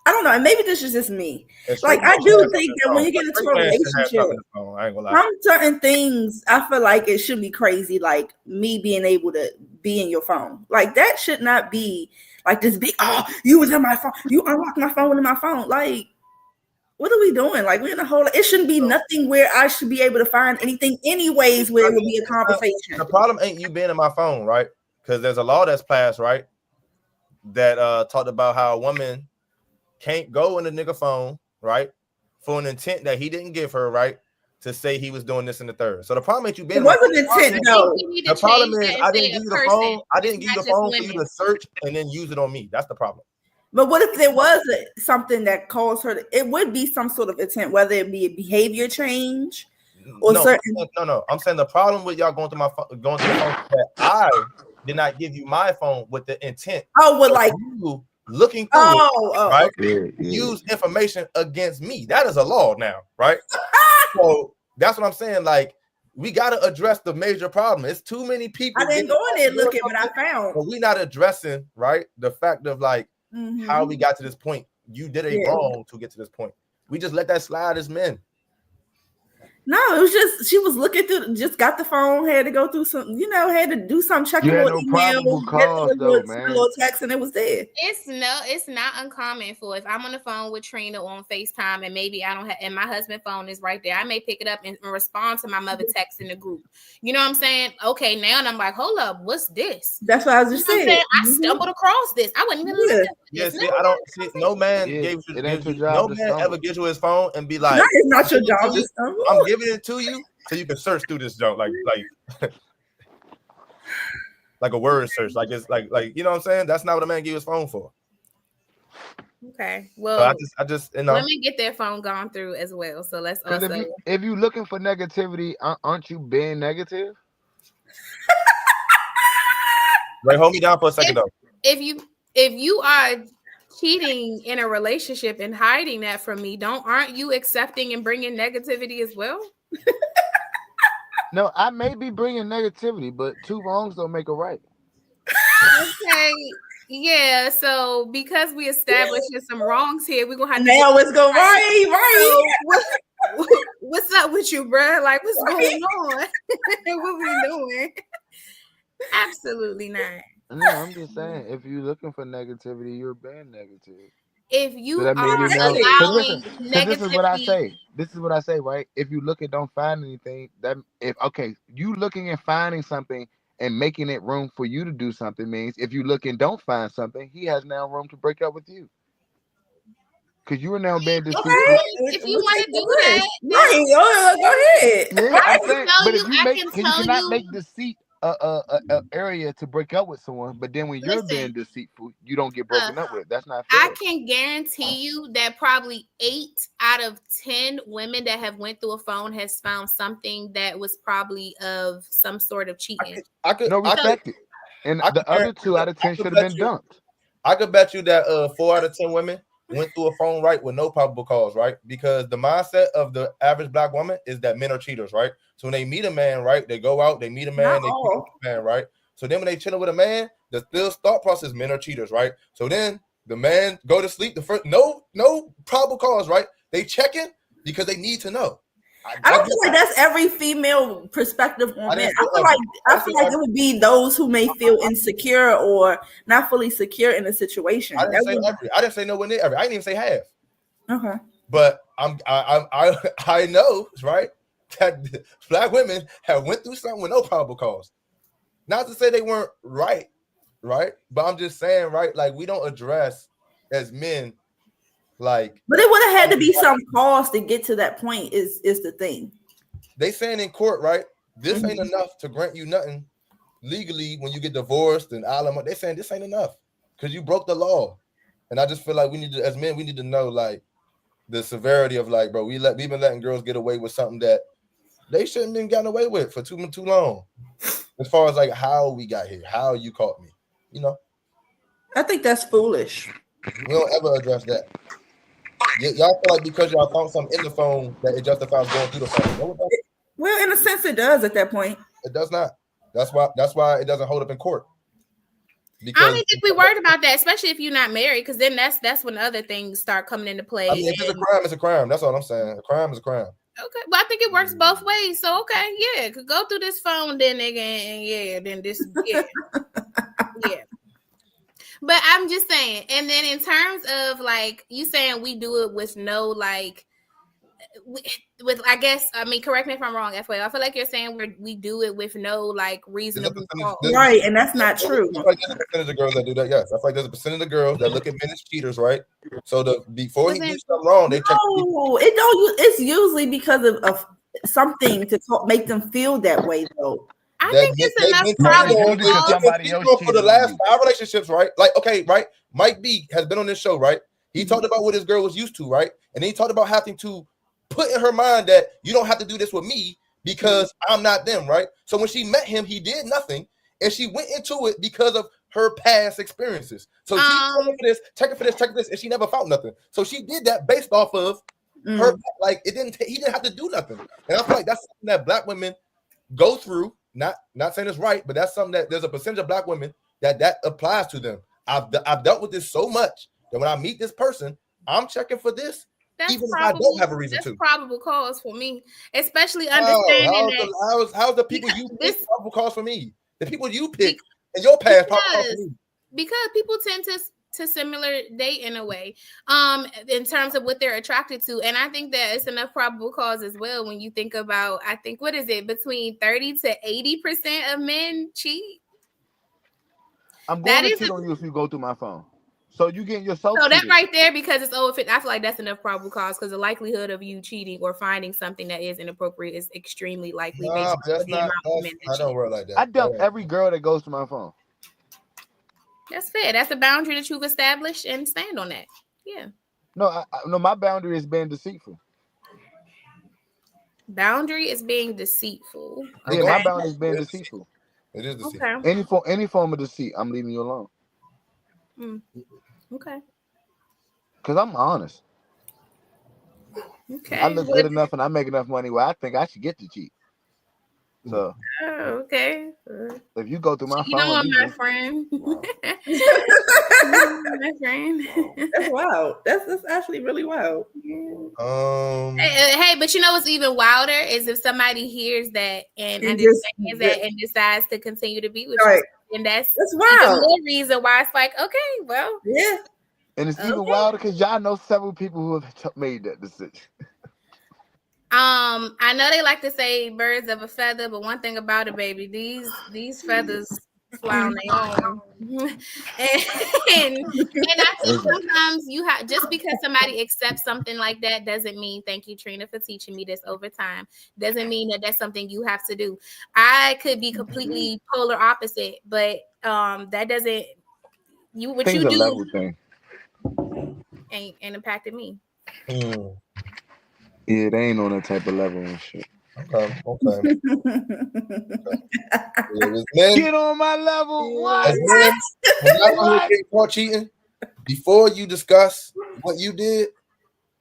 I don't know, and maybe this is just me. Like I do think that when you get into a relationship, some certain things I feel like it should be crazy. Like me being able to be in your phone, like that should not be like this big. Oh, you was in my phone. You unlocked my phone in my phone. Like, what are we doing? Like we're in a whole. It shouldn't be nothing where I should be able to find anything, anyways, where it would be a conversation. The problem ain't you being in my phone, right? Because there's a law that's passed, right, that talked about how a woman can't go in the nigga phone, right, for an intent that he didn't give her, right, to say he was doing this and the third. So the problem ain't you being. It wasn't intent, though. The problem is I didn't give you the phone. I didn't give you the phone for you to search and then use it on me. That's the problem. But what if there was something that caused her? It would be some sort of intent, whether it be a behavior change or certain. No. I'm saying the problem with y'all going to the phone that I did not give you my phone with the intent. Oh, well, like you looking through it, right? Use information against me. That is a law now, right? So that's what I'm saying. Like, we got to address the major problem. It's too many people. I didn't go in there looking, but I found. But we're not addressing, right, the fact of like how we got to this point. You did wrong to get to this point. We just let that slide as men. No, it was just she was looking through. Just got the phone, had to go through some, had to do some checking a little email, a little text, and it was there. It's not uncommon for if I'm on the phone with Trina on FaceTime, and maybe I don't have, and my husband's phone is right there. I may pick it up and respond to my mother text in the group. You know what I'm saying? Okay, now and I'm like, hold up, what's this? That's what I was just saying. I stumbled across this. I wouldn't even look at this. Yeah, see, I don't see no man ever gives you his phone and be like, "No, it's not your job to stumble." I'm giving it to you so you can search through this junk like like a word search, like it's like you know what I'm saying. That's not what a man give his phone for. Okay, well, so I just women get their phone gone through as well. So let's also. If you looking for negativity, aren't you being negative? Wait, hold me down for a second though. If you are cheating in a relationship and hiding that from me, aren't you accepting and bringing negativity as well? No, I may be bringing negativity, but two wrongs don't make a right. Okay, yeah. So because we established some wrongs here, we're gonna have to it's go right. So, what's up with you, bro? Like, what's going on? What we doing? Absolutely not. No, I'm just saying, if you're looking for negativity, you're being negative. If you are allowing negativity, this is what I say, right? If you look and don't find anything, you looking and finding something and making it room for you to do something means if you look and don't find something, he has now room to break up with you. Because you are now being deceitful. If you want to do that, go ahead. Yeah, but if you cannot make deceit a area to break up with someone, but then when you're being deceitful, you don't get broken up with. That's not fair. I can guarantee you that probably 8 out of 10 women that have went through a phone has found something that was probably of some sort of cheating. I could respect it. And the other 2 out of 10 should have been dumped. I could bet you that 4 out of 10 women went through a phone right with no probable cause, right? Because the mindset of the average black woman is that men are cheaters, right? So when they meet a man, right, they go out, they meet a man, they cheat with a man, right? So then when they chilling with a man, the still thought process, men are cheaters, right? So then the man go to sleep, the first no probable cause, right? They checking because they need to know. I don't feel like that's every female perspective on men. I feel like it would be those who may feel insecure or not fully secure in a situation. I didn't say nowhere near every. I didn't even say half. Okay. But I know, right, that black women have went through something with no probable cause. Not to say they weren't right, but I'm just saying, right, like we don't address as men. Like, but it would have had to be some cause to get to that point. Is the thing they saying in court, right? This ain't enough to grant you nothing legally when you get divorced and alimony. They saying this ain't enough because you broke the law, and I just feel like we need to, as men, we need to know like the severity of like, bro, we've been letting girls get away with something that they shouldn't been gotten away with for too long. As far as like how we got here, how you caught me, you know. I think that's foolish. We don't ever address that. Y'all feel like because y'all found something in the phone that it justifies going through the phone. Well, in a sense, it does at that point. It does not. That's why it doesn't hold up in court. Because I don't think we worried about that, especially if you're not married, because then that's when other things start coming into play. I mean, if it's a crime, it's a crime. That's all I'm saying. A crime is a crime. Okay, but I think it works both ways. So okay, yeah, could go through this phone, then again, yeah, then this, yeah, yeah. But I'm just saying, and then in terms of like you saying we do it with no like, with I guess I mean correct me if I'm wrong, FYI. I feel like you're saying we do it with no like reasonable cause. Right, and that's not true. I feel like there's a percentage of girls that do that. Yes, I feel like there's a percentage of girls that look at men as cheaters, right? So before he did something wrong, they check. No, it don't. It's usually because of something to make them feel that way, though. I think it's enough problem. Somebody else for the last 5 relationships, right? Like, okay, right? Mike B has been on this show, right? He talked about what his girl was used to, right? And then he talked about having to put in her mind that you don't have to do this with me because I'm not them, right? So when she met him, he did nothing, and she went into it because of her past experiences. So she check it for this, and she never found nothing. So she did that based off of her, like he didn't have to do nothing. And I feel like that's something that black women go through. Not saying it's right, but that's something that there's a percentage of black women that applies to them. I've dealt with this so much that when I meet this person, I'm checking for this, even if I don't have a reason to. That's probable cause for me, especially understanding how's the people you pick probable cause for me? The people you pick in your past probable cause for me. Because people tend to similar date in a way, in terms of what they're attracted to, and I think that it's enough probable cause as well when you think about. I think what is it between 30 to 80% of men cheat. I'm going to cheat on you if you go through my phone. So you getting yourself. So that right there, because it's I feel like that's enough probable cause because the likelihood of you cheating or finding something that is inappropriate is extremely likely. I don't work like that. I dump every girl that goes to my phone. That's fair. That's a boundary that you've established and stand on that. Yeah. No, no. My boundary is being deceitful. Boundary is being deceitful. Yeah, my boundary is being deceitful. It is deceitful. Okay. Any form of deceit, I'm leaving you alone. Okay. Because I'm honest. Okay. I look good enough and I make enough money where I think I should get to cheat. So. Okay. If you go through my phone, my friend. My friend. That's wild. That's actually really wild. Hey, but you know what's even wilder is if somebody hears that and understands that and decides to continue to be with you. And that's wild. More reason why it's like, okay, well, yeah. And it's even wilder because y'all know several people who have made that decision. I know they like to say birds of a feather, but one thing about it, baby, these feathers fly on their own. and I think sometimes you have, just because somebody accepts something like that doesn't mean, thank you Trina for teaching me this over time, doesn't mean that that's something you have to do. I could be completely polar opposite, but that doesn't, what you do level thing. ain't impacted me. Mm. Yeah, they ain't on that type of level and shit. Okay. Men, get on my level. What? As men, when y'all get caught cheating, before you discuss what you did,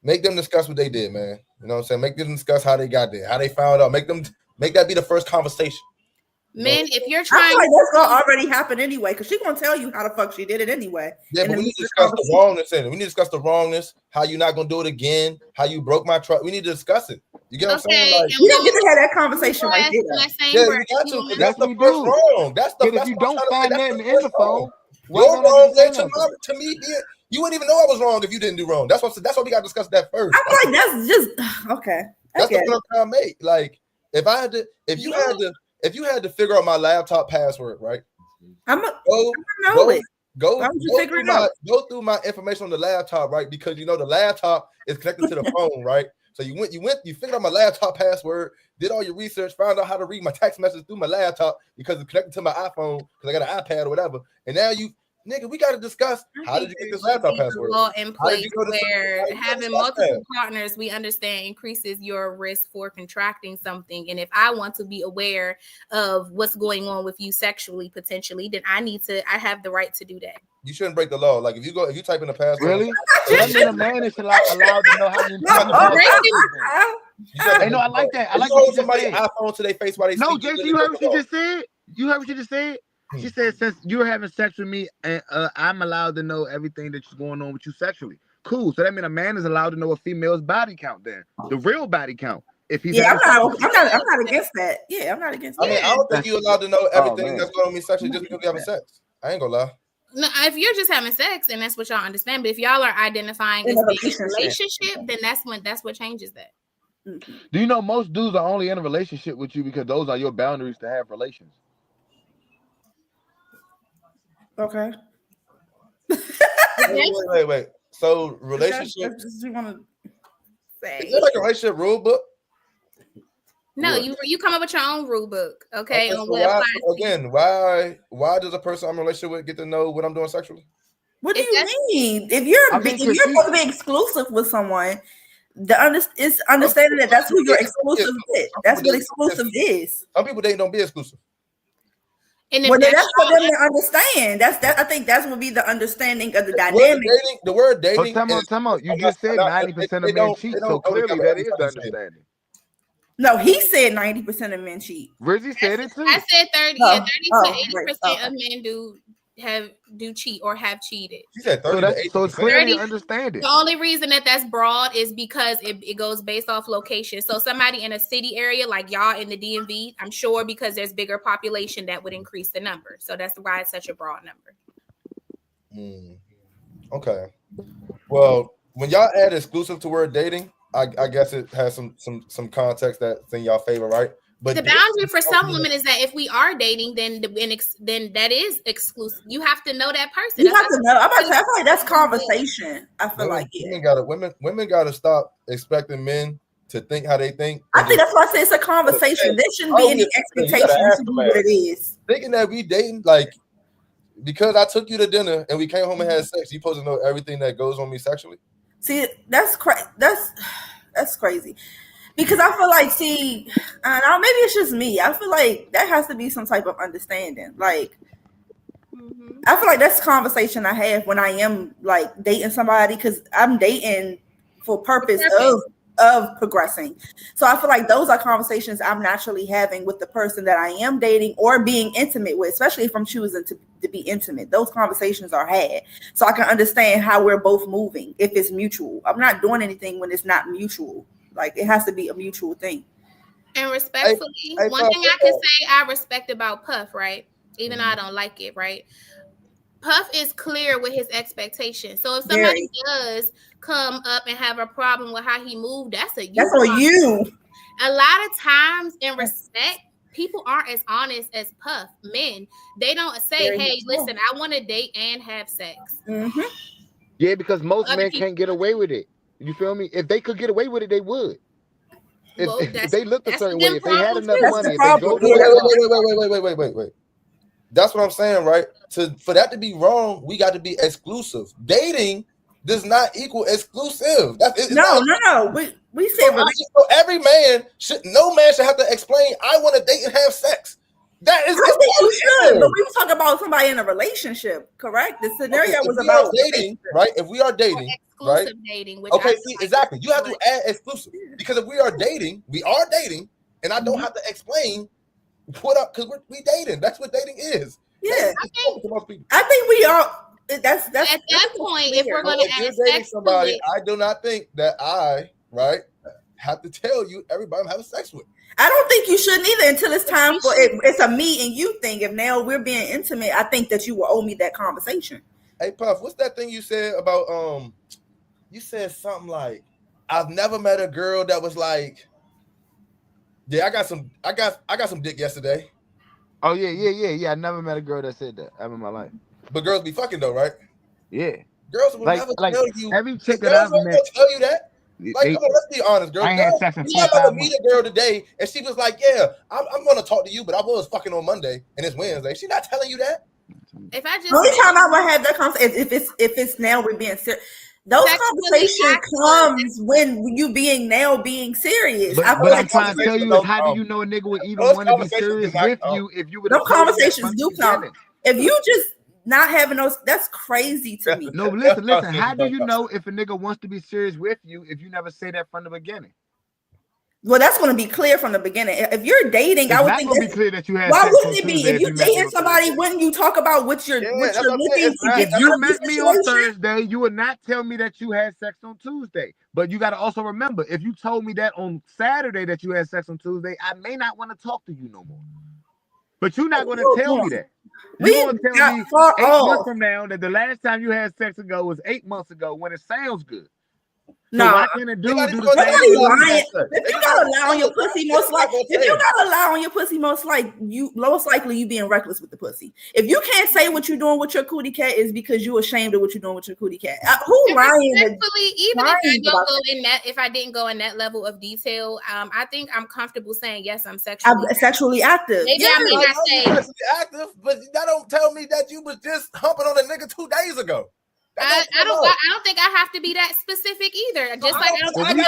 make them discuss what they did, man. You know what I'm saying? Make them discuss how they got there, how they found out. Make that be the first conversation. Men, if you're trying, I feel like that's gonna already happen anyway, because she's gonna tell you how the fuck she did it anyway. Yeah, but we need to discuss the wrongness in it. We need to discuss the wrongness, how you're not gonna do it again, how you broke my trust. We need to discuss it. You get what I'm saying? Like, we don't get to have that conversation right there. Yeah, we got to, because that's the first wrong. That's if you don't find nothing in the phone, your wrong led to me. You wouldn't even know I was wrong if you didn't do wrong. That's why we got to discuss that first. I feel like that's just okay. That's the point I'm trying to make. Like, if you had to figure out my laptop password, right? Go through my information on the laptop, right? Because you know the laptop is connected to the phone, right? So you figured out my laptop password, did all your research, found out how to read my text message through my laptop because it's connected to my iPhone because I got an iPad or whatever. And now we got to discuss how did you get this laptop password? Law in place where having multiple partners, we understand, increases your risk for contracting something. And if I want to be aware of what's going on with you sexually, potentially, then I have the right to do that. You shouldn't break the law. Like if you type in the password, really? That means a man is allowed to know how many Hey, no, I like that. I like what you just said. iPhone to their face while they no, Jason, you heard what she just said? You heard what she just said? She said, since you're having sex with me, and I'm allowed to know everything that's going on with you sexually. Cool. So that means a man is allowed to know a female's body count then. The real body count. If he's I'm not against that. Yeah, I'm not against that. I mean, I don't think you're allowed to know everything that's going on with me sexually just because you're having sex. I ain't gonna lie. No, if you're just having sex and that's what y'all understand, but if y'all are identifying as being in a relationship, then that's what changes that. Mm-hmm. Do you know most dudes are only in a relationship with you because those are your boundaries to have relations? Okay. Wait. So relationships. You want to say? Is there like a relationship rule book? No, you come up with your own rule book, okay? So why does a person I'm in a relationship with get to know what I'm doing sexually? What do you mean? If you're supposed to be exclusive with someone, it's understanding that that's who you're exclusive with. That's what exclusive is. Some people don't be exclusive. And that's for them to understand. I think that's would be the understanding of the dynamic. The word dating. Time out. You just said 90% of men cheat, so clearly that is the understanding. No, he said 90% of men cheat. Rizzy said it too. I said 30 to 80% of men do cheat or have cheated. She said 30 so it's clearly understanding. The only reason that's broad is because it goes based off location. So somebody in a city area like y'all in the DMV, I'm sure because there's bigger population that would increase the number. So that's why it's such a broad number. Okay. Well, when y'all add exclusive to word dating, I guess it has some context that's in y'all favor, right? But the boundary for some women is that if we are dating, then that is exclusive. You have to know that person. You have to know. I feel like that's conversation. I feel like women gotta stop expecting men to think how they think. I think that's why I say it's a conversation. There shouldn't be any expectation to do what it is. Thinking that we dating, like, because I took you to dinner and we came home and had sex, you supposed to know everything that goes on me sexually? See, that's crazy. Because I feel like, maybe it's just me. I feel like that has to be some type of understanding. Like, I feel like that's a conversation I have when I am like dating somebody, because I'm dating for purpose of progressing. So I feel like those are conversations I'm naturally having with the person that I am dating or being intimate with, especially if I'm choosing to be intimate. Those conversations are had so I can understand how we're both moving if it's mutual. I'm not doing anything when it's not mutual. Like, it has to be a mutual thing. And respectfully, one thing I can say I respect about Puff, right? Even though I don't like it, right? Puff is clear with his expectations. So if somebody does come up and have a problem with how he moved, that's on you. A lot of times in respect, people aren't as honest as Puff. Men, they don't say, "Hey, listen, I want to date and have sex." Mm-hmm. Yeah, because most men can't get away with it. You feel me? If they could get away with it, they would. If they looked a certain way, if they had enough money, if they drove wait. That's what I'm saying, right? For that to be wrong, we got to be exclusive. Dating does not equal exclusive. No. We say so every man no man should have to explain, I want to date and have sex. That is, I think you should, but we were talking about somebody in a relationship, correct? The scenario was about dating, right? If we are dating, exclusive dating, which exactly. You have to add exclusive, because if we are dating, and I don't have to explain what up, because we dating. That's what dating is. Yeah, I think we are. That's at that point. If we're going to add sex somebody, I do not think that I have to tell you everybody I'm having sex with. I don't think you shouldn't either until it's time for it. It's a me and you thing. If now we're being intimate, I think that you will owe me that conversation. Hey Puff, what's that thing you said about you said something like, I've never met a girl that was like, yeah, I got some dick yesterday. Oh yeah. I never met a girl that said that ever in my life. But girls be fucking though, right? Yeah. Girls will never tell you. Every chick that I've met tell you that. Like, come on, let's be honest, girl. I had sex in you about to meet a girl today, and she was like, "Yeah, I'm going to talk to you, but I was fucking on Monday, and it's Wednesday." She not telling you that. If I just the only time I would have that conversation, if it's now we're being serious, those conversations comes when you being serious. But I'm trying to tell you is, how do you know a nigga would even want to be serious with you if you would? Those conversations do come. If you just not having those, that's crazy to me. No, listen. How do you know if a nigga wants to be serious with you if you never say that from the beginning? Well, that's going to be clear from the beginning. If you're dating, I would think it's be clear that you have. Why wouldn't it be? If you're dating somebody, wouldn't you talk about what you're looking to get? If you met me on Thursday, you would not tell me that you had sex on Tuesday. But you got to also remember, if you told me that on Saturday that you had sex on Tuesday, I may not want to talk to you no more. But you're not going to tell me that. You're going to tell me 8 months from now that the last time you had sex ago was 8 months ago when it sounds good. So why can't a dude do the same thing? If you got to lie on your pussy, most likely you being reckless with the pussy. If you can't say what you're doing with your cootie cat is because you're ashamed of what you're doing with your cootie cat. Who lying? If I didn't go in that level of detail, I think I'm comfortable saying yes, I'm sexually active. Maybe I may not say sexually active, but that don't tell me that you was just humping on a nigga 2 days ago. I don't think I have to be that specific either. Just like when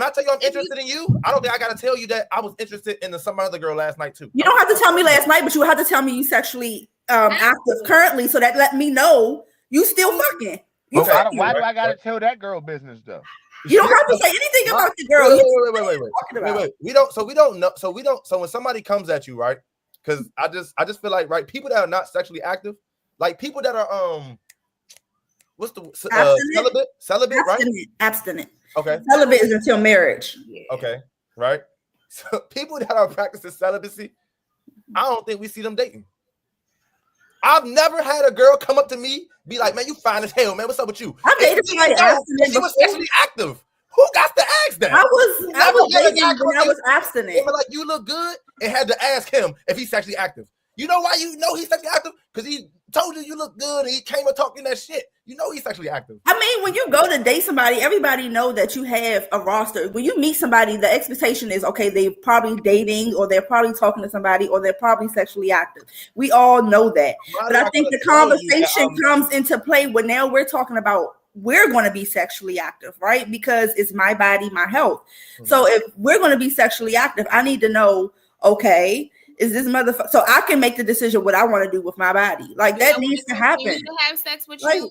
I tell you I'm interested in you, I don't think I gotta tell you that I was interested in some other girl last night too. You don't have to tell me last night, but you have to tell me you sexually active currently, so that let me know you still fucking. Why do I gotta tell that girl business though? You don't have to say anything about the girl. Wait. We don't know. So when somebody comes at you, right? Because I just feel like, right, people that are not sexually active, like people that are what's the celibate, right? Abstinent. Okay. Celibate is until marriage. Okay, right. So people that are practicing celibacy, I don't think we see them dating. I've never had a girl come up to me, be like, "Man, you fine as hell, man. What's up with you?" I dated somebody abstinent. She was sexually active. Who got to ask that? I was abstinent. Like, you look good, and had to ask him if he's sexually active. You know why you know he's sexually active? Because he told you look good, and he came and talking that shit. You know he's sexually active. I mean, when you go to date somebody, everybody know that you have a roster. When you meet somebody, the expectation is, okay, they're probably dating, or they're probably talking to somebody, or they're probably sexually active. We all know that. But I think the conversation comes into play when now we're talking about we're going to be sexually active, right? Because it's my body, my health. Mm-hmm. So if we're going to be sexually active, I need to know, okay, is this motherfucker? So I can make the decision what I want to do with my body. Like that needs to happen. To have sex with you,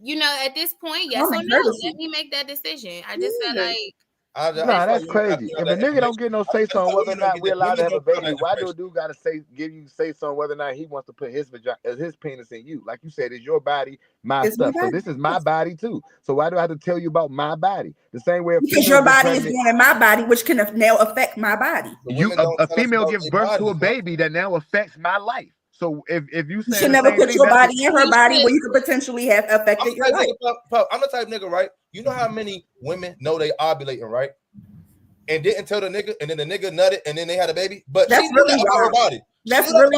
you know, at this point, yes or no. Let me make that decision. I just feel like. That's crazy. If a nigga don't get no say so on whether or not we're allowed to have a baby, why do a dude gotta give you say so on whether or not he wants to put his penis in you? Like you said, it's your body, my stuff. So this is my body too. So why do I have to tell you about my body? The same way because your body is going in my body, which can now affect my body. A female gives birth to a baby that now affects my life. So if you should never put your body in her body where you could potentially have affected your life. I'm the type of nigga, right? You know how many women know they ovulating, right? and didn't tell the nigga, and then the nigga nutted, and then they had a baby. But that's she knew really that about her wild. body. That's really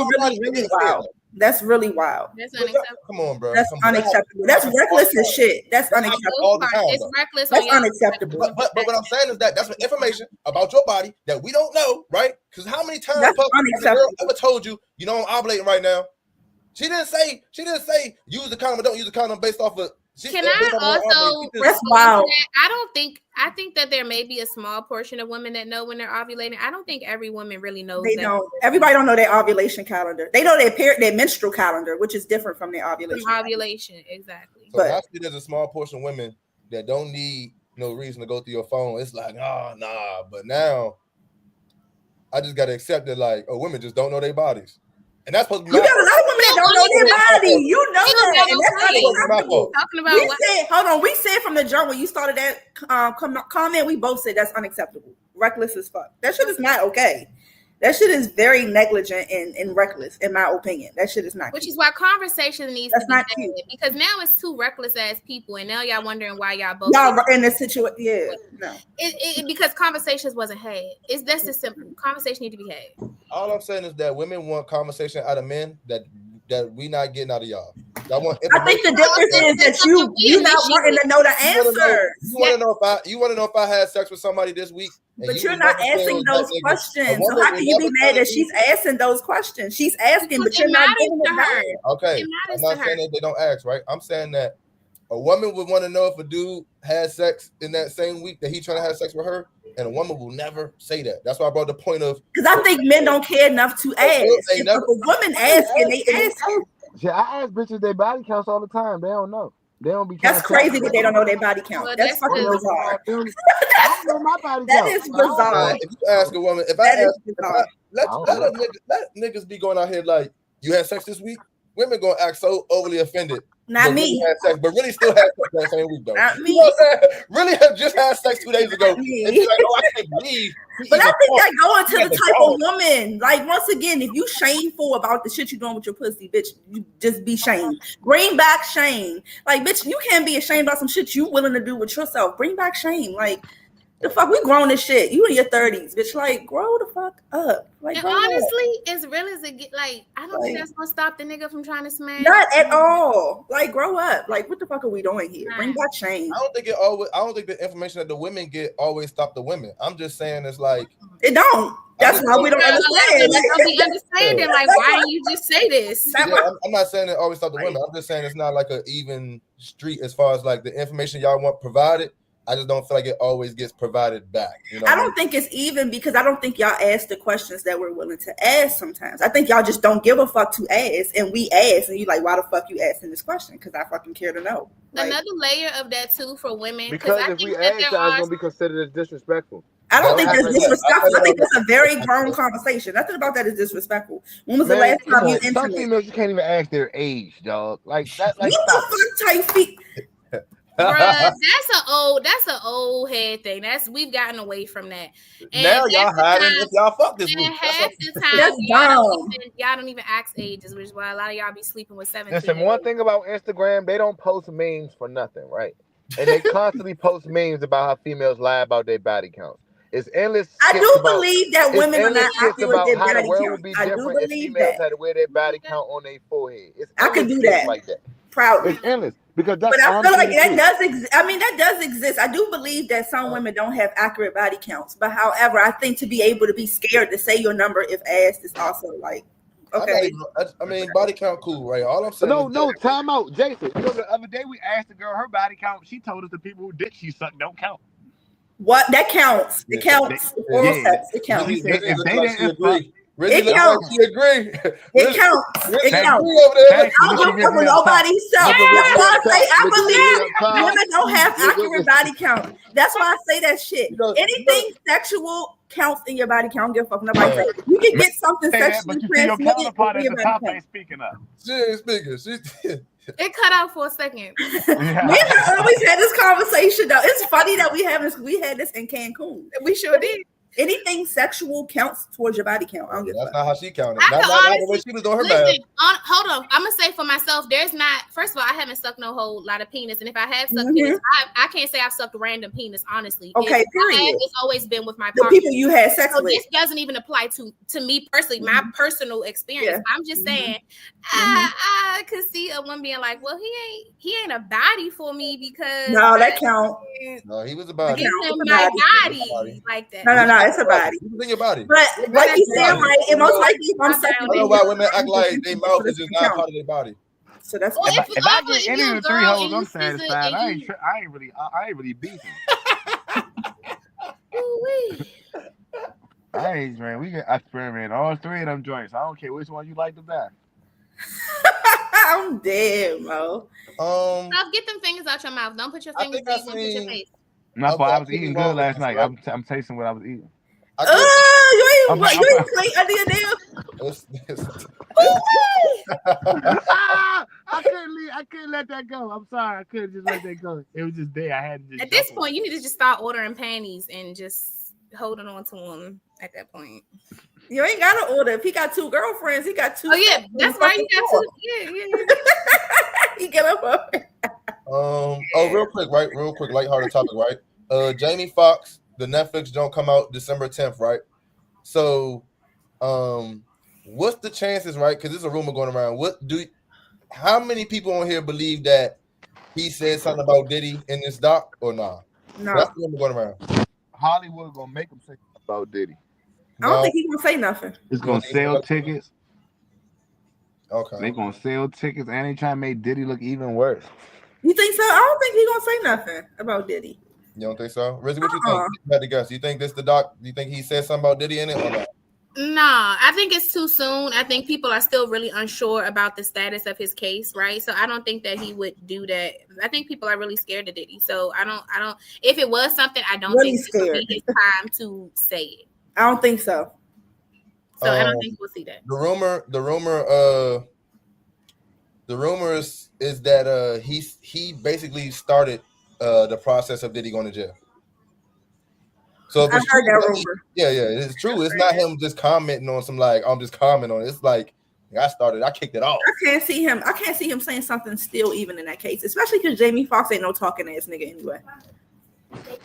wild. That's really wild. That's unacceptable. Come on, bro. That's unacceptable. That's reckless as shit. That's unacceptable. All the time, It's though. reckless. That's unacceptable. But what I'm saying is that's some information about your body that we don't know, right? Because how many times That's has a unacceptable. girl ever told you, you know, I'm ovulating right now? She didn't say use the condom or don't use the condom based off of. Can I also? That's wild. I think that there may be a small portion of women that know when they're ovulating. I don't think every woman really knows. They don't. Everybody don't know their ovulation calendar. They know their menstrual calendar, which is different from their ovulation. Ovulation, exactly. So I see there's a small portion of women that don't need no reason to go through your phone. It's like, nah. But now I just gotta accept that, like, women just don't know their bodies. And that's supposed to be. You got a lot of women that don't know their body. You know that. And that's unacceptable. Talking about we said from the jump when you started that comment, we both said that's unacceptable. Reckless as fuck. That shit is not okay. That shit is very negligent and reckless, in my opinion. That shit is not Which cute. is why conversation needs That's to be not had, cute. because now it's two reckless ass people, and now y'all wondering why y'all both in this situation. Yeah, no. Because conversations wasn't had. That's just simple. Conversation need to be had. All I'm saying is that women want conversation out of men that we not getting out of y'all. Y'all want I think the difference is that you not wanting to know the answers. You want to know if I had sex with somebody this week. But you're not asking those questions. So how can you be mad that she's asking those questions? She's asking, but you're not giving it back. Okay, I'm not saying that they don't ask, right? I'm saying that a woman would want to know if a dude had sex in that same week that he trying to have sex with her, and a woman will never say that. That's why I brought the point of, because I think men don't care enough to ask. If a woman asks, and they ask. Yeah, I ask bitches their body counts all the time. They don't know. They don't be. That's crazy that they don't know their body count. Well, that's fucking bizarre. I don't know my body count. That is bizarre. If you ask a woman, let niggas be going out here like, you had sex this week? Women gonna act so overly offended. Not me. But really still had sex that same week though. Not me. You know what I'm saying? Really have just had sex 2 days ago. And you're like, I can't believe. But I think that going to the type of woman. Like, once again, if you shameful about the shit you're doing with your pussy, bitch, you just be shamed. Bring back shame. Like, bitch, you can't be ashamed about some shit you willing to do with yourself. Bring back shame. Like, the fuck, we grown as shit. You in your 30s, bitch. Like, grow the fuck up. Like, and honestly, as real as it get, like, I don't think that's gonna stop the nigga from trying to smash. Not at all. Like, grow up. Like, what the fuck are we doing here? Bring back shame. I don't think the information that the women get always stop the women. I'm just saying it's like it don't. That's why we don't understand. Don't be understanding. Like, why didn't you just say this? Yeah, I'm not saying it always stop the women. I'm just saying it's not like an even street as far as like the information y'all want provided. I just don't feel like it always gets provided back. You know, I don't think it's even because I don't think y'all ask the questions that we're willing to ask sometimes. I think y'all just don't give a fuck to ask, and we ask, and you like, why the fuck you asking this question? Because I fucking care to know. Like, another layer of that too for women. Because if we ask, it's gonna be considered as disrespectful. I don't think that's disrespectful. I think it's a very grown conversation. Nothing about that is disrespectful. When was the last time you some females you can't even ask their age, dog? Like that. Like, what the fuck, type feet? Bruh, that's an old head thing. We've gotten away from that. And now y'all hiding if y'all fuck this week. Half the time y'all don't even ask ages, which is why a lot of y'all be sleeping with 17. Listen, one thing about Instagram, they don't post memes for nothing, right? And they constantly post memes about how females lie about their body counts. It's endless. I do believe that women are not accurate with their body count. I do believe that. Had to wear their body count on their forehead. I could do that. Like that. Proudly. It's endless. Because that's but I feel like that does exist. I mean, that does exist. I do believe that some women don't have accurate body counts. But however, I think to be able to be scared to say your number if asked is also like, okay. I mean, body count cool, right? All I'm saying. No, time out, Jason. You know, the other day we asked the girl her body count. She told us the people who dick she sucked don't count. What? That counts. It counts. Oral sex. It counts. If they didn't fuck. It counts. She agree. It counts. It counts. I don't give a nobody self. That's why I say I believe women don't have accurate body count. That's why I say that shit. Anything sexual counts in your body count. Give a fuck nobody. You can get something sexually transmitted. Your counterpart at the top ain't speaking up. She ain't speaking. It cut out for a second. We always had this conversation though. It's funny that we had this in Cancun. We sure did. anything sexual counts towards your body count. I don't give a fuck. That's not how she counted. I Not can the way she was doing her math. Hold on. I'm gonna say for myself, there's not. First of all, I haven't sucked no whole lot of penis, and if I have sucked penis, I can't say I've sucked random penis. Honestly, okay. If period. I have, it's always been with my the partner. people you had sex with. This doesn't even apply to me personally. My personal experience. I'm just saying, I could see a woman being like, "Well, he ain't a body for me because no, that count. No, he was a body. He's in my body like that. No, it's a body. He's in your body. But like you said, right? And most likely, if I'm sucking, I don't know why women act like their mouth is just not part of their body. So that's if I get any of the 3 hoes, I'm satisfied. I ain't really beefing. I ain't, man. We can experiment all 3 of them joints. I don't care which one you like the best. I'm dead, Mo. Stop, get them fingers out your mouth. Don't put your fingers in your face. No, but I was eating good last night. I'm tasting what I was eating. You ain't clean under your nail. I couldn't let that go. I'm sorry. I couldn't just let that go. It was just there. I had to just. At this point, you need to just start ordering panties and just holding on to them at that point. You ain't gotta order. If he got 2 girlfriends, he got 2. Oh yeah, that's right. He got 2. Yeah. He get up. Real quick, lighthearted topic, right? Jamie Foxx, the Netflix don't come out December 10th, right? So, what's the chances, right? Because there's a rumor going around. How many people on here believe that he said something about Diddy in this doc or not? No, that's the rumor going around. Hollywood gonna make him say something about Diddy. I don't think he's gonna say nothing. It's gonna sell tickets. Okay. They gonna sell tickets and they trying to make Diddy look even worse. You think so? I don't think he's gonna say nothing about Diddy. You don't think so? Rizzy, what you think? You had to guess. You think this the doc? You think he said something about Diddy in it or not? Nah, I think it's too soon. I think people are still really unsure about the status of his case, right? So I don't think that he would do that. I think people are really scared of Diddy. So I don't. If it was something, I don't think it would be his time to say it. I don't think so. So I don't think we'll see that. The rumor is that he basically started the process of Diddy going to jail. So if it's heard true, that rumor. Yeah, it's true. It's not him just commenting on some I'm just commenting on it. It's like I kicked it off. I can't see him saying something still even in that case, especially because Jamie Foxx ain't no talking ass nigga anyway.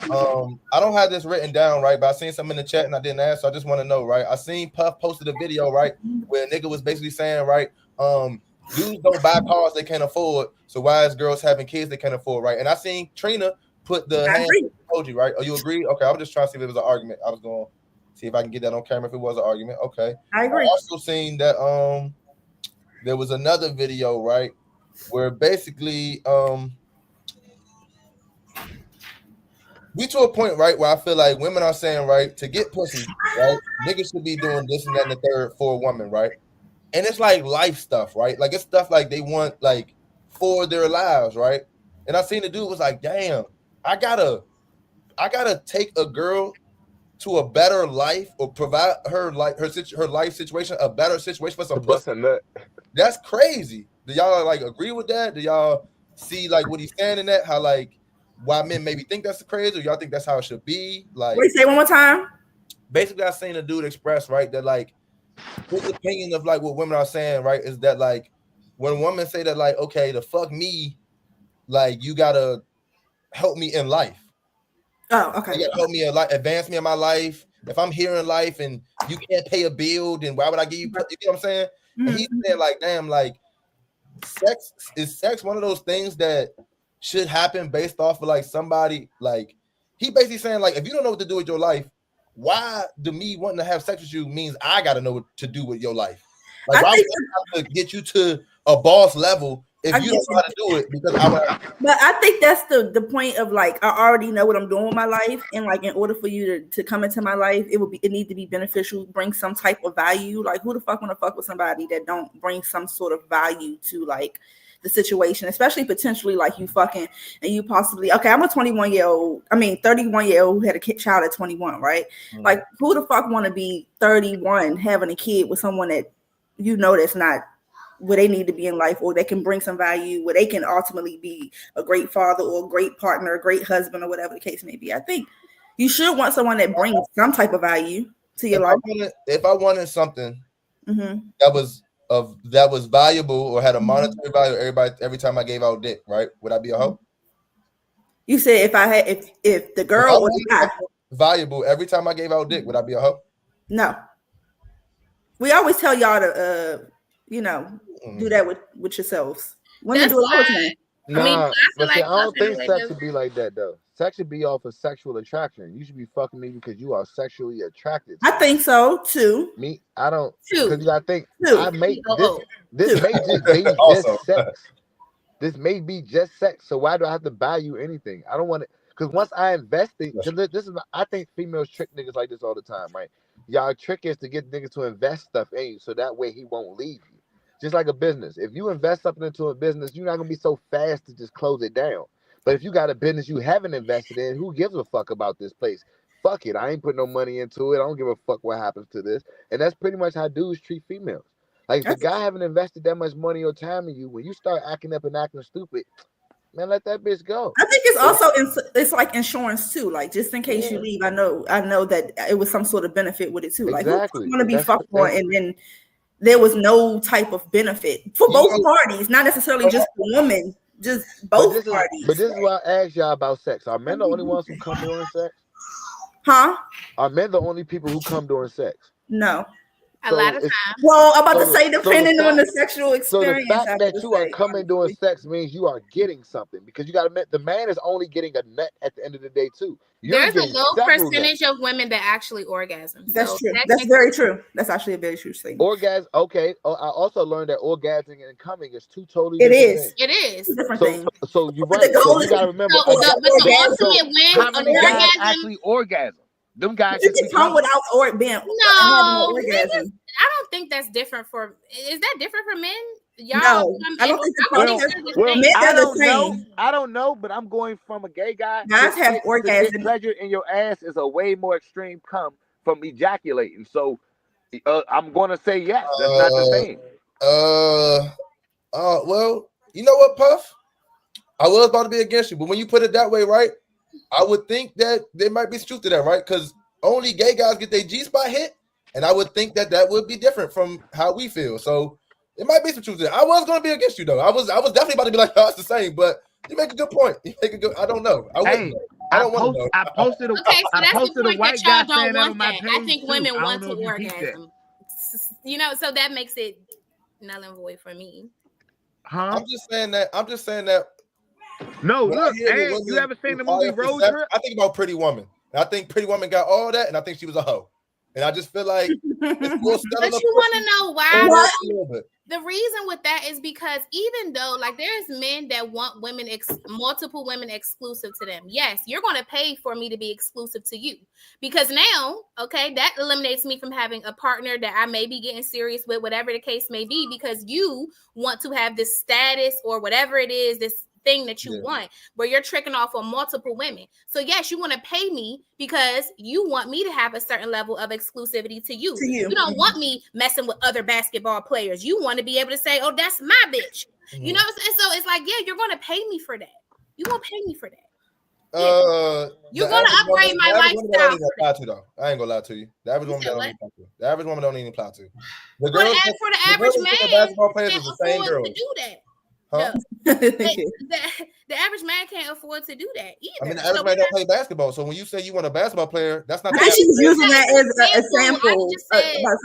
I don't have this written down, right? But I seen something in the chat and I didn't ask, so I just want to know, right? I seen Puff posted a video, right, where a nigga was basically saying, right, dudes don't buy cars they can't afford, so why is girls having kids they can't afford, right? And I seen Trina put the hand emoji, right? Oh, you agree? Okay, I was just trying to see if it was an argument. I was going to see if I can get that on camera if it was an argument. Okay. I agree. I also seen that there was another video, right, where basically we to a point, right, where I feel like women are saying, right, to get pussy, right, niggas should be doing this and that and the third for a woman, right? And it's like life stuff, right? Like it's stuff like they want like for their lives, right? And I seen the dude was like, damn, I gotta take a girl to a better life or provide her like her life situation, a better situation for some pussy. That's crazy. Do y'all like agree with that? Do y'all see like what he's saying in that? How like why men maybe think that's crazy, or y'all think that's how it should be? Like, wait, say one more time. Basically, I seen a dude express, right, that like his opinion of like what women are saying, right, is that like when women say that like, okay, to fuck me, like you gotta help me in life. Oh, okay. You gotta help me advance me in my life. If I'm here in life and you can't pay a bill, then why would I give you? You know what I'm saying? Mm-hmm. And he's saying like, damn, like sex one of those things that should happen based off of like somebody, like he basically saying like if you don't know what to do with your life, why do me wanting to have sex with you means I gotta know what to do with your life? Like why would I have to get you to a boss level if you don't know how to do it? Because but I think that's the point of like I already know what I'm doing with my life, and like in order for you to come into my life, it need to be beneficial, bring some type of value. Like who the fuck want to fuck with somebody that don't bring some sort of value to like the situation, especially potentially like you fucking and you possibly I'm a 31-year-old, 31-year-old who had a child at 21, right? Mm-hmm. Like who the fuck want to be 31 having a kid with someone that you know that's not where they need to be in life, or they can bring some value, where they can ultimately be a great father or a great partner, a great husband, or whatever the case may be. I think You should want someone that brings some type of value to your life. If I wanted something Mm-hmm. that was valuable or had a monetary value every time I gave out dick, right? Would I be a hoe? You said if the girl or the guy valuable every time I gave out dick, would I be a hoe? No. We always tell y'all to do that with yourselves. Women do it all the time. Nah, I don't think sex should be like that though. Sex should be off of sexual attraction. You should be fucking me because you are sexually attracted. I think so too. Me, I don't. Too. Because I think I make this Too. may just be just sex. This may be just sex. So why do I have to buy you anything? I don't want it. Because once I invest in, I think females trick niggas like this all the time, right? Y'all trick is to get niggas to invest stuff in you, so that way he won't leave you. Just like a business. If you invest something into a business, you're not gonna be so fast to just close it down. But if you got a business you haven't invested in, who gives a fuck about this place? Fuck it. I ain't putting no money into it. I don't give a fuck what happens to this. And that's pretty much how dudes treat females. Like if the guy haven't invested that much money or time in you, when you start acting up and acting stupid, man, let that bitch go. I think it's also it's like insurance too. Like just in case you leave, I know that it was some sort of benefit with it too. Like Exactly. who's going to be fucked on and then there was no type of benefit for both parties, not necessarily just the woman, just both parties. But this is why I asked y'all about sex. Are men the only ones who come during sex? Huh? Are men the only people who come during sex? No. A lot of times. Well, I'm about to say depending on the sexual experience. So the fact that you are coming during sex means you are getting something because you got to admit the man is only getting a nut at the end of the day too. There's a low percentage of women that actually orgasm. That's true. That's very true. That's actually a very true statement. Orgasm. Okay. I also learned that orgasming and coming is two totally different things. It is. Different things. So you're right. So you got to remember. How many guys actually orgasm? Them guys you can come without being orgasm. I don't think that's different for. Is that different for men? Y'all, no, I don't think I don't know, but I'm going from a gay guy. Guys have orgasm. Pleasure in your ass is a way more extreme come from ejaculating. So I'm going to say yes. That's not the same. Well, you know what, Puff? I was about to be against you, but when you put it that way, right? I would think that there might be some truth to that, right? Because only gay guys get their G-spot hit, and I would think that would be different from how we feel. So it might be some truth to that. I was going to be against you, though. I was definitely about to be like, oh, it's the same, but you make a good point. I don't know. I posted a white guy saying that on my page. I think women want to orgasm. So that makes it null and void for me. Huh? I'm just saying that. No, look, and you ever seen the movie Road Trip? I think about Pretty Woman. And I think Pretty Woman got all that, and I think she was a hoe. And I just feel like it's more but you want to know why? The reason with that is because even though, like, there's men that want women, multiple women exclusive to them. Yes, you're going to pay for me to be exclusive to you because now, okay, that eliminates me from having a partner that I may be getting serious with, whatever the case may be, because you want to have this status or whatever it is, this thing that you want, where you're tricking off on multiple women. So yes, you want to pay me because you want me to have a certain level of exclusivity to you. You don't want me messing with other basketball players. You want to be able to say, oh, that's my bitch. You know, and so it's like, yeah, you're going to pay me for that. You're going to pay me for that. You're going to upgrade my lifestyle. I ain't gonna lie to you. The average woman don't even apply to. The average woman don't even apply to. For the average man, basketball players is the same girl. To do that. Huh? The average man can't afford to do that either. I mean, the average man don't play basketball. So when you say you want a basketball player, that's not. I think she was using that as a sample.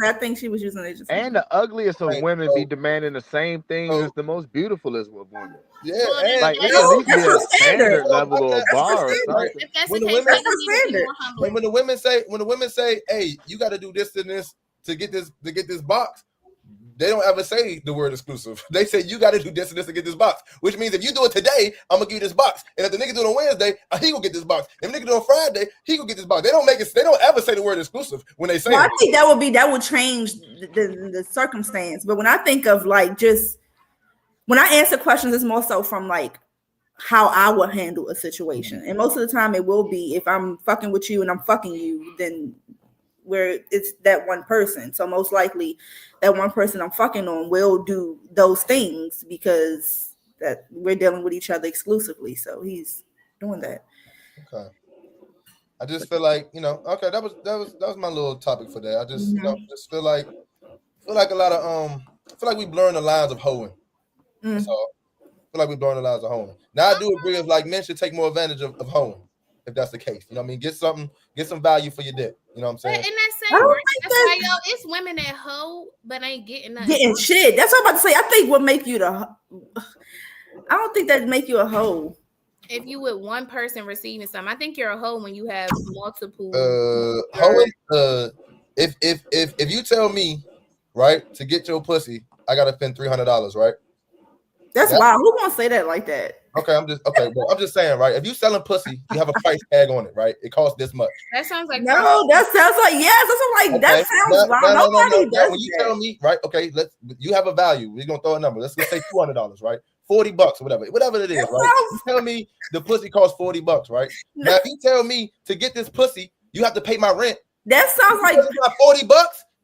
I think she was using it. And the ugliest of women be demanding the same things as the most beautiful of women. Yeah, like it at least be a standard level or bar or something. When the women say, "Hey, you got to do this and this to get this box," they don't ever say the word exclusive. They say you got to do this and this to get this box, which means if you do it today, I'm gonna give you this box. And if the nigga do it on Wednesday, he gonna get this box. If the nigga do it on Friday, he gonna get this box. They don't ever say the word exclusive when they say it. I think that would change the circumstance. But when I think of like just when I answer questions, it's more so from like how I would handle a situation. And most of the time it will be if I'm fucking with you and I'm fucking you, then where it's that one person. So most likely that one person I'm fucking on will do those things because that we're dealing with each other exclusively. So he's doing that. Okay. I just feel like, okay, that was my little topic for that. I just just feel like a lot of I feel like we blurring the lines of hoeing. That's all. I feel like we blurring the lines of hoeing. Now I do agree with like men should take more advantage of hoeing, if that's the case. You know what I mean? Get some value for your dick. You know what I'm saying? But in that same breath, that's why it's women that hoe but ain't getting nothing. Getting shit. That's what I'm about to say. I think what make you I don't think that make you a hoe. If you with one person receiving something, I think you're a hoe when you have multiple. Hoeing. If you tell me, right, to get your pussy, I gotta spend $300, right? That's wild. Who gonna say that like that? Okay, I'm just saying, right? If you selling pussy, you have a price tag on it, right? It costs this much. That sounds like that sounds like yes. That's what I'm like. Okay. That sounds wild. Nobody does when you tell me, right? Okay, you have a value. We're gonna throw a number. Let's say $200, right? $40 or whatever it is, right? You tell me the pussy costs $40, right? Now, if you tell me to get this pussy, you have to pay my rent. That sounds like $40.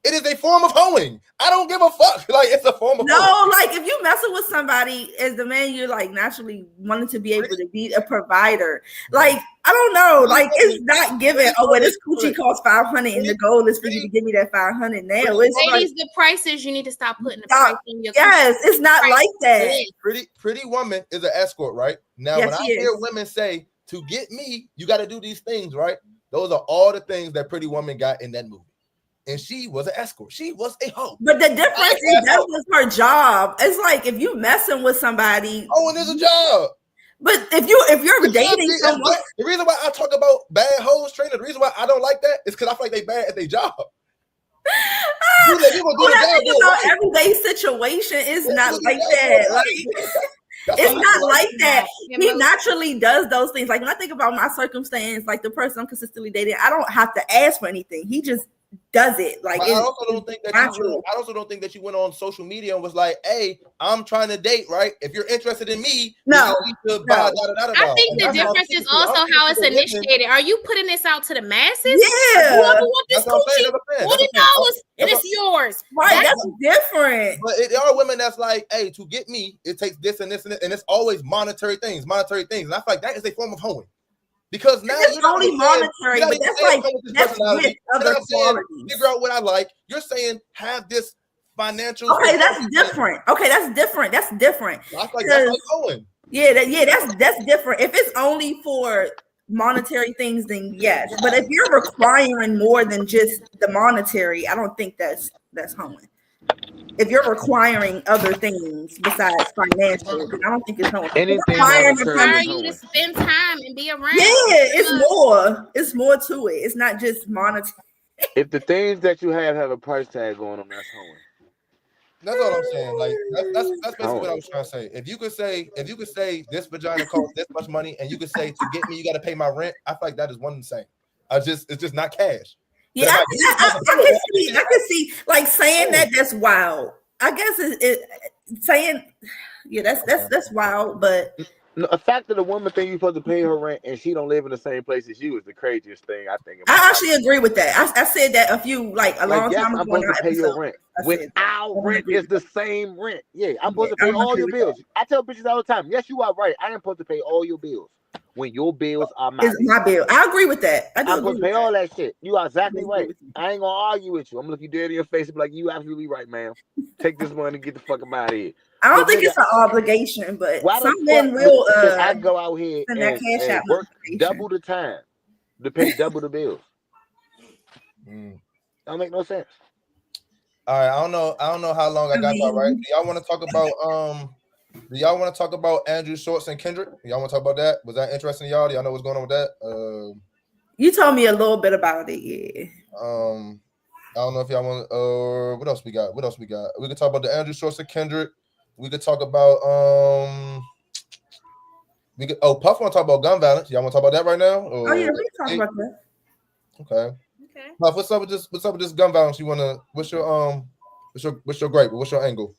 It is a form of hoeing. I don't give a fuck. Like, it's a form of hoeing. Like if you messing with somebody as the man, you're like naturally wanting to be able to be a provider. Like, I don't know. Like, it's not given. Oh, well, this coochie costs $500 and the goal is for you to give me that $500 now. It's ladies, the prices you need to stop putting the price in your yes, it's not like that. Pretty Woman is an escort, right? Now, when I hear women say, to get me, you got to do these things, right? Those are all the things that Pretty Woman got in that movie. And she was an escort. She was a hoe. But the difference is that was her job. It's like if you messing with somebody. Oh, and it's a job. But if you're dating someone, the reason why I talk about bad hoes training, the reason why I don't like that is because I feel like they bad at their job. Everyday situation is not like that. Like it's not like that. He naturally does those things. Like when I think about my circumstance, like the person I'm consistently dating, I don't have to ask for anything. He just does it. Like I also don't think that you went on social media and was like, "Hey, I'm trying to date, right? If you're interested in me, I think the difference is also how it's initiated. Are you putting this out to the masses? Yeah. Whoever wants this coochie, $40 and it's yours. Right, that's different. But there are women that's like, "Hey, to get me, it takes this and this and this, and it's always monetary things. And I feel like that is a form of hoeing. Because now it's only monetary, but that's like that's with other qualities. Figure out what I like. You're saying have this financial. Okay, that's different. That's different. I feel like that's like hoeing. That's different. If it's only for monetary things, then yes. But if you're requiring more than just the monetary, I don't think that's hoeing. If you're requiring other things besides financial, then I don't think it's hoeing. Anything require you to spend time and be around. Yeah, it's more to it. It's not just monetary. If the things that you have a price tag on them, that's hoeing. That's all I'm saying. Like that's basically what I was trying to say. If you could say this vagina costs this much money, and you could say to get me you got to pay my rent, I feel like that is one and the same. It's just not cash. Yeah, I can see like saying that's wild. I guess saying that's wild, but the fact that a woman think you're supposed to pay her rent and she don't live in the same place as you is the craziest thing I think. I actually agree with that. I said that a long time ago. I'm supposed to pay your rent. When our rent is the same rent. Yeah, I'm supposed to pay all your bills. I tell bitches all the time, yes, you are right. I am supposed to pay all your bills. When your bills are my bill. I agree with that. I'm supposed to pay all that shit. You are exactly right. I ain't gonna argue with you. I'm gonna look you dead in your face and be like, you absolutely right, ma'am. Take this money and get the fuck out of here. I don't think it's an obligation, but some men will I go out here and work double the time to pay double the bills. Don't make no sense. All right, I don't know how long I got that, right? Do y'all want to talk about Andrew Schultz and Kendrick? Y'all want to talk about that? Was that interesting to y'all? Do y'all know what's going on with that? You told me a little bit about it, yeah. I don't know if y'all want what else we got? We could talk about the Andrew Schultz and Kendrick. We could talk about Puff want to talk about gun violence. Y'all want to talk about that right now? Oh yeah, we can talk about that. Okay. Puff, what's up with this gun violence? You wanna what's your gripe? What's your angle?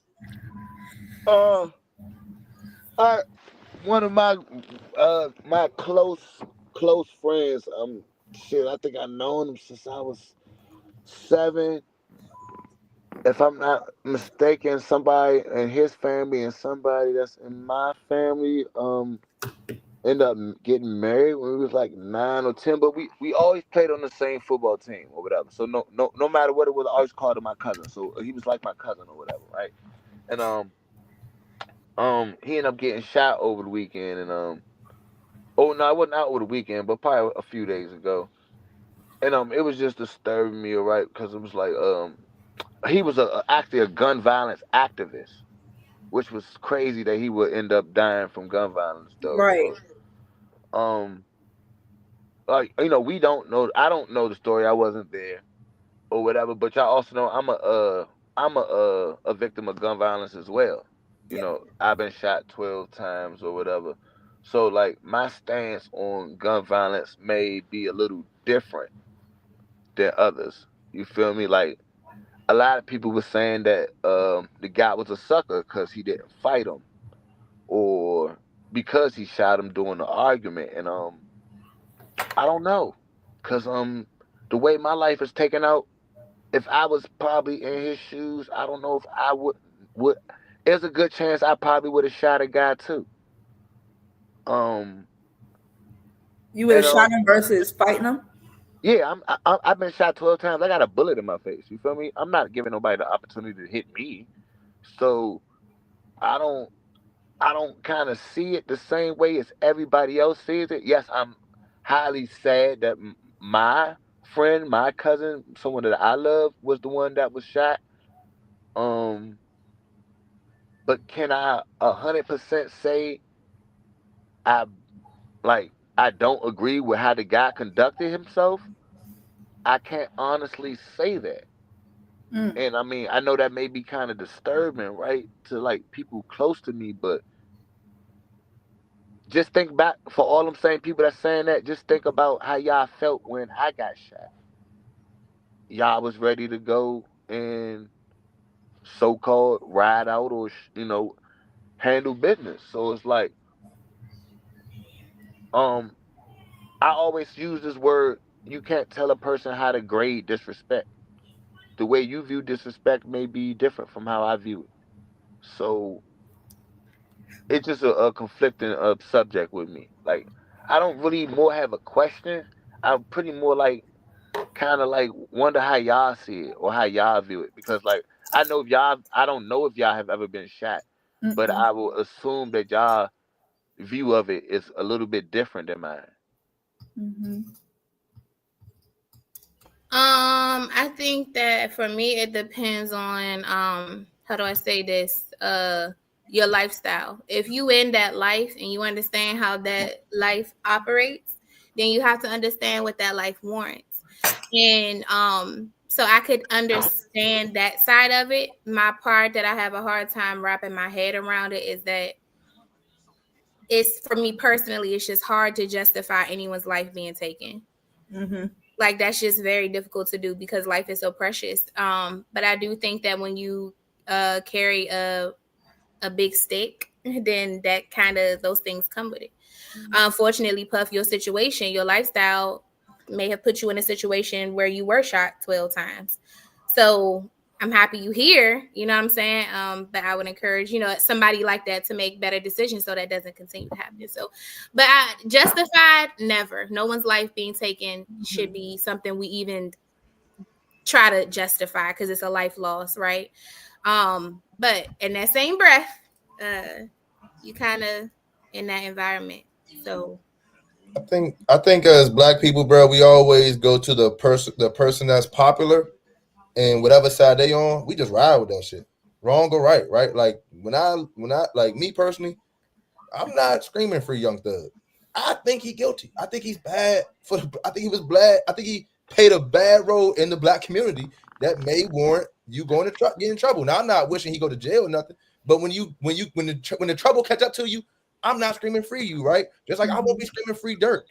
One of my my close friends, I think I've known him since I was 7. If I'm not mistaken, somebody in his family and somebody that's in my family ended up getting married when we was like 9 or 10. But we always played on the same football team or whatever. So no matter what it was, I always called him my cousin. So he was like my cousin or whatever, right? And he ended up getting shot over the weekend. And oh no, I wasn't out over the weekend, but probably a few days ago. And it was just disturbing me, right? Because it was like he was actually a gun violence activist, which was crazy that he would end up dying from gun violence though. Right. So like we don't know. I don't know the story. I wasn't there or whatever. But y'all also know I'm a victim of gun violence as well. Yeah. I've been shot 12 times or whatever. So like my stance on gun violence may be a little different than others. You feel me? Like a lot of people were saying that the guy was a sucker because he didn't fight him, or because he shot him during the argument. And I don't know, cause the way my life is taken out, if I was probably in his shoes, I don't know if I would. There's a good chance I probably would have shot a guy too. You would have And shot him versus fighting him? yeah, I've been shot 12 times. I got a bullet in my face. You feel me? I'm not giving nobody the opportunity to hit me. So I don't kind of see it the same way as everybody else sees it. Yes, I'm highly sad that my friend, my cousin, someone that I love, was the one that was shot. But can I 100% say I I don't agree with how the guy conducted himself? I can't honestly say that. Mm. And I mean, I know that may be kind of disturbing, right, to like people close to me, but just think back for all I'm saying, people that's saying that, just think about how y'all felt when I got shot. Y'all was ready to go and so-called ride out or handle business. So it's like I always use this word, you can't tell a person how to grade disrespect. The way you view disrespect may be different from how I view it. So it's just a conflicting subject with me. Like I don't really more have a question. I'm pretty more like kind of like wonder how y'all see it or how y'all view it, because like I don't know if y'all have ever been shot, but Mm-mm. I will assume that y'all view of it is a little bit different than mine. Mm-hmm. I think that for me it depends on how do I say this? Your lifestyle. If you in that life and you understand how that life operates, then you have to understand what that life warrants. And so I could understand that side of it. My part that I have a hard time wrapping my head around it is that it's, for me personally, it's just hard to justify anyone's life being taken. Mm-hmm. Like that's just very difficult to do because life is so precious. But I do think that when you carry a big stick, then that kind of those things come with it. Unfortunately, Puff, your situation, your lifestyle may have put you in a situation where you were shot 12 times. So I'm happy you here, you know what I'm saying? But I would encourage, somebody like that to make better decisions so that doesn't continue to happen. So, but justified, never. No one's life being taken should be something we even try to justify because it's a life loss, right? But in that same breath, you kind of in that environment. So I think as black people, bro, we always go to the person that's popular, and whatever side they on, we just ride with that shit. Wrong or right, right? Like when I like me personally, I'm not screaming for Young Thug. I think he's guilty. I think he's bad I think he was bad. I think he played a bad role in the black community that may warrant you going to get in trouble. Now I'm not wishing he go to jail or nothing, but when the trouble catch up to you, I'm not screaming free you, right? Just like I won't be screaming free Dirk.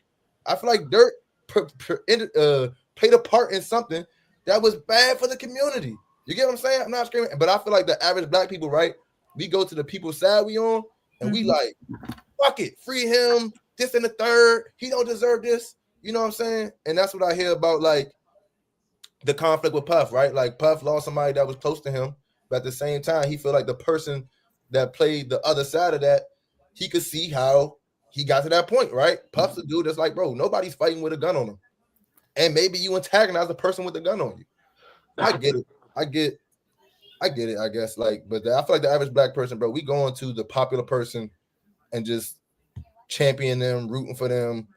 I feel like Dirk played a part in something that was bad for the community. You get what I'm saying? I'm not screaming, but I feel like the average black people, right? We go to the people's side we on, and we like, fuck it, free him, this and the third. He don't deserve this. You know what I'm saying? And that's what I hear about, like, the conflict with Puff, right? Like, Puff lost somebody that was close to him, but at the same time, he feel like the person that played the other side of that, he could see how he got to that point, right? Puff's a dude that's like, bro, nobody's fighting with a gun on him. And maybe you antagonize the person with the gun on you. I get it. I get it, I guess. Like, but I feel like the average black person, bro, we going to the popular person and just champion them, rooting for them,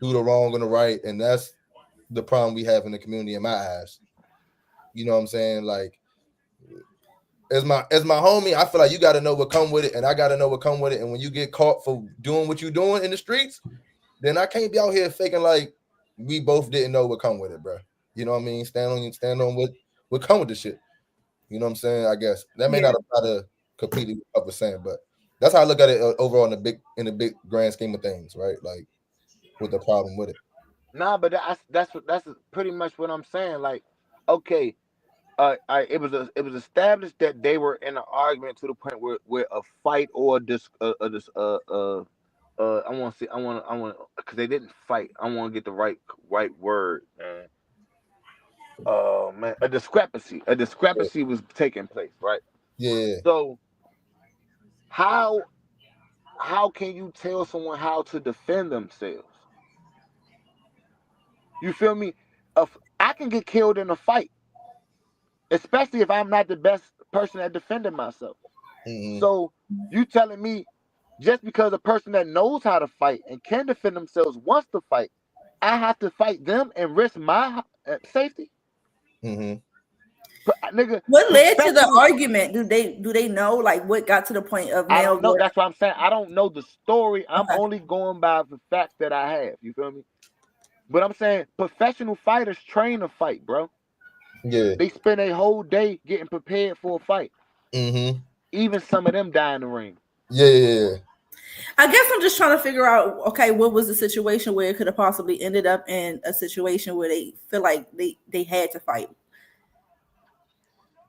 do the wrong and the right. And that's the problem we have in the community in my eyes. You know what I'm saying? Like, as my homie, I feel like you got to know what come with it, and I got to know what come with it. And when you get caught for doing what you're doing in the streets, then I can't be out here faking like we both didn't know what come with it, bro. You know what I mean? Stand on what come with the shit. You know what I'm saying? I guess that may not apply to completely what I was saying, but that's how I look at it overall in the big grand scheme of things, right? Like, with the problem with it. Nah, but that's pretty much what I'm saying. Like, okay, it was established that they were in an argument to the point where a fight or I want because they didn't fight. I want to get the right word, man. Oh man, a discrepancy was taking place, right? Yeah. So how can you tell someone how to defend themselves? You feel me? I can get killed in a fight, especially if I'm not the best person at defending myself. Mm-hmm. So you telling me just because a person that knows how to fight and can defend themselves wants to fight, I have to fight them and risk my safety? Mm-hmm. Nigga, what led to the argument? Do they know like what got to the point of? I don't know. That's what I'm saying. I don't know the story. I'm only going by the facts that I have. You feel me? But I'm saying professional fighters train to fight, bro. Yeah. They spend a whole day getting prepared for a fight. Mm-hmm. Even some of them die in the ring. Yeah. I guess I'm just trying to figure out, okay, what was the situation where it could have possibly ended up in a situation where they feel like they had to fight.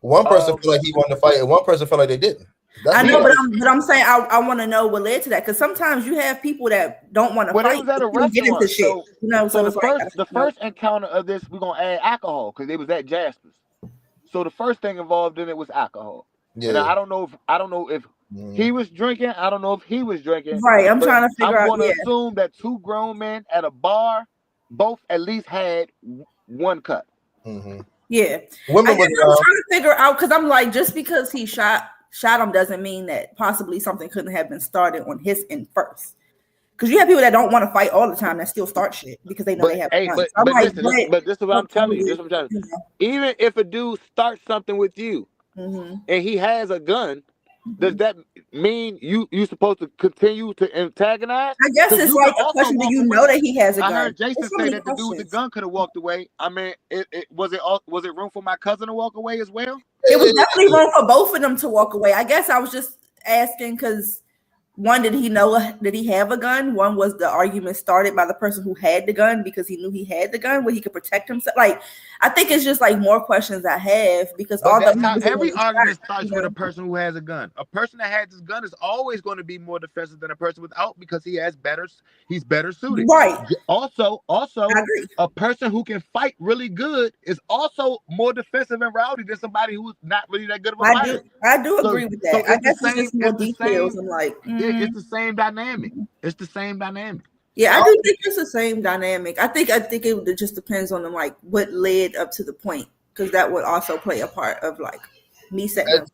One person felt like he wanted to fight, and one person felt like they didn't. I know, but I'm saying I want to know what led to that, because sometimes you have people that don't want to fight. It was at a restaurant. Get into shit, so the the first encounter of this, we're gonna add alcohol because they was at Jasper's. So the first thing involved in it was alcohol. Yeah. And I don't know if he was drinking. I don't know if he was drinking. Right. I'm trying to figure out. I'm going to assume that two grown men at a bar both at least had one cut. Mm-hmm. Yeah. I'm trying to figure out, because I'm like, just because he shot him doesn't mean that possibly something couldn't have been started on his end first. Because you have people that don't want to fight all the time that still start shit because they know they have guns. But this is what I'm telling you. Even if a dude starts something with you and he has a gun, does that mean you supposed to continue to antagonize? I guess it's like a question: do you know that he has a gun? I heard Jason say that the dude with the gun could have walked away. I mean, was it room for my cousin to walk away as well? It was definitely room for both of them to walk away. I guess I was just asking because, one, did he have a gun? One, was the argument started by the person who had the gun because he knew he had the gun where he could protect himself? Like, I think it's just like more questions I have because every argument starts with a person who has a gun. A person that has his gun is always going to be more defensive than a person without because he's better suited. Right. Also, a person who can fight really good is also more defensive and rowdy than somebody who's not really that good of a fighter. I do agree with that. I guess it's just more details. I'm like, it's the same dynamic. It's the same dynamic. Yeah, I do think it's the same dynamic. I think it just depends on like what led up to the point, because that would also play a part of like me setting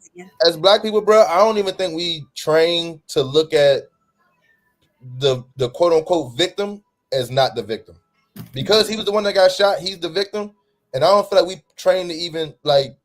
as black people, bro. I don't even think we train to look at the quote unquote victim as not the victim, because he was the one that got shot. He's the victim, and I don't feel like we train to even like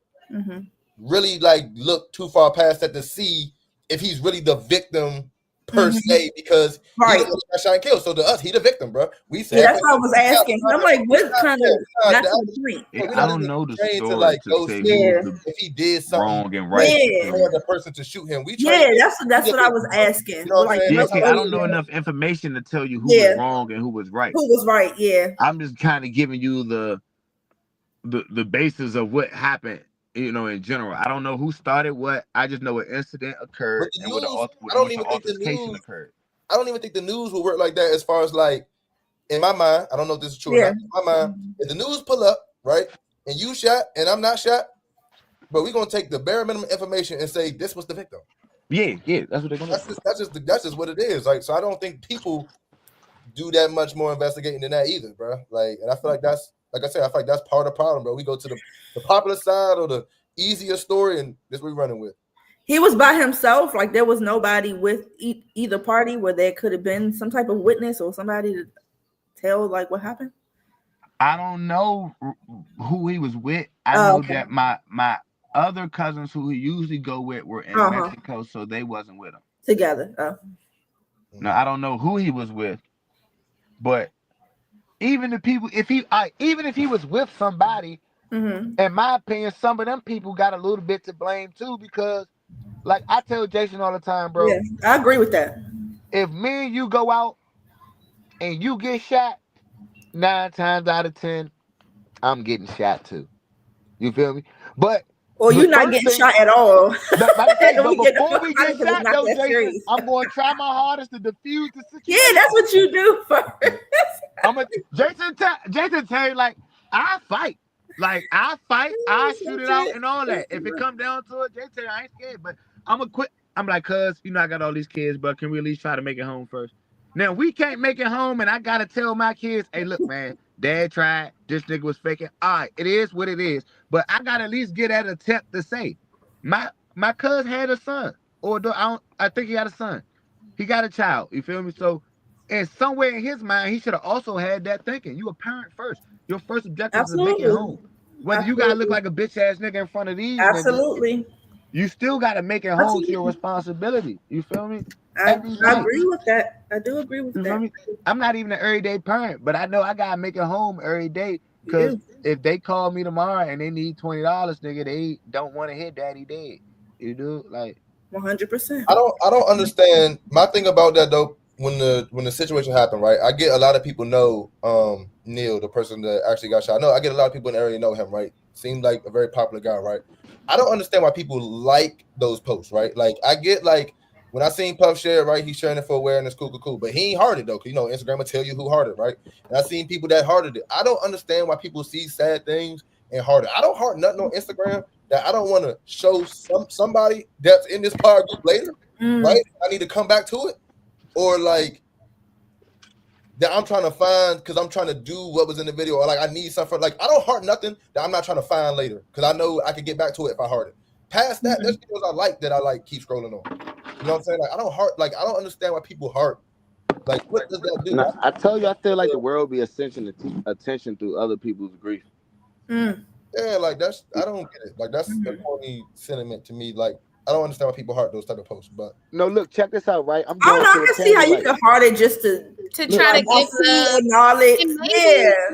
really like look too far past that to see if he's really the victim per se, because he got shot and killed. So to us, he the victim, bro. We said that's what I was asking. I'm like, what kind of? That's the point. I don't know the story to like go say if he did something wrong and right for the person to shoot him. That's what I was asking. You know what I'm saying? I don't know enough information to tell you who was wrong and who was right. Who was right? Yeah. I'm just kind of giving you the basis of what happened. You know, in general, I don't know who started what. I just know an incident occurred and what the altercation occurred. I don't even think the news will work like that. As far as like, in my mind, I don't know if this is true or not. In my mind, if the news pull up, right, and you shot and I'm not shot, but we're gonna take the bare minimum information and say this was the victim. Yeah, that's what they're gonna do. That's just what it is. Like, so I don't think people do that much more investigating than that either, bro. Like, and I feel like that's, like I said, I feel like that's part of the problem, bro. We go to the popular side or the easier story, and this we're running with. He was by himself. Like, there was nobody with either party where there could have been some type of witness or somebody to tell like what happened. I don't know who he was with. I know that my other cousins who he usually go with were in Mexico, so they wasn't with him together. No, I don't know who he was with, but even the people, even if he was with somebody, in my opinion, some of them people got a little bit to blame too, because, like I tell Jason all the time, bro. Yeah, I agree with that. If me and you go out and you get shot, 9 times out of 10, I'm getting shot too. You feel me? But or you're not getting shot at all. But before we get shot, though, Jason, I'm going to try my hardest to defuse the situation. Yeah, that's what you do first. Jason Terry, like, I fight. Like, I fight, I shoot it out and all that. If it come down to it, Jason Terry, I ain't scared. But I'm going to quit. I'm like, cuz, I got all these kids, but can we at least try to make it home first? Now, we can't make it home, and I got to tell my kids, hey, look, man, Dad tried. This nigga was faking. All right, it is what it is. But I got to at least get that attempt to say, my cuz had a son. Or I think he had a son. He got a child. You feel me? So, and somewhere in his mind, he should have also had that thinking. You a parent first. Your first objective is to make it home. Whether you got to look like a bitch-ass nigga in front of these niggas, you still got to make it home to your responsibility. You feel me? I agree with that. I do agree with that. I'm not even an everyday parent, but I know I got to make it home every day. Because if they call me tomorrow and they need $20, nigga, they don't want to hit daddy dead. You do? Like 100%. I don't understand. My thing about that, though, when the situation happened, right? I get a lot of people know Neil, the person that actually got shot. I get a lot of people in the area know him, right? Seemed like a very popular guy, right? I don't understand why people like those posts, right? Like, I get, like, when I seen Puff share, right, he's sharing it for awareness, cool. But he ain't hearted, though, because, Instagram will tell you who hearted, right? And I seen people that hearted it. I don't understand why people see sad things and heart it. I don't heart nothing on Instagram that I don't want to show somebody that's in this power group later, right? I need to come back to it. Or, like, that I'm trying to find because I'm trying to do what was in the video, or, like, I need something. Like, I don't heart nothing that I'm not trying to find later because I know I can get back to it if I heart it. Past that, there's videos I like that I, like, keep scrolling on. You know what I'm saying? Like, I don't heart. Like, I don't understand why people heart. Like, what does that do? No, I tell you, I feel like the world be attention through other people's grief. Yeah, like, that's, I don't get it. Like, that's the only sentiment to me. Like, I don't understand why people heart those type of posts. But no, look, check this out, right? I can see how you can heart it just to try to give the knowledge.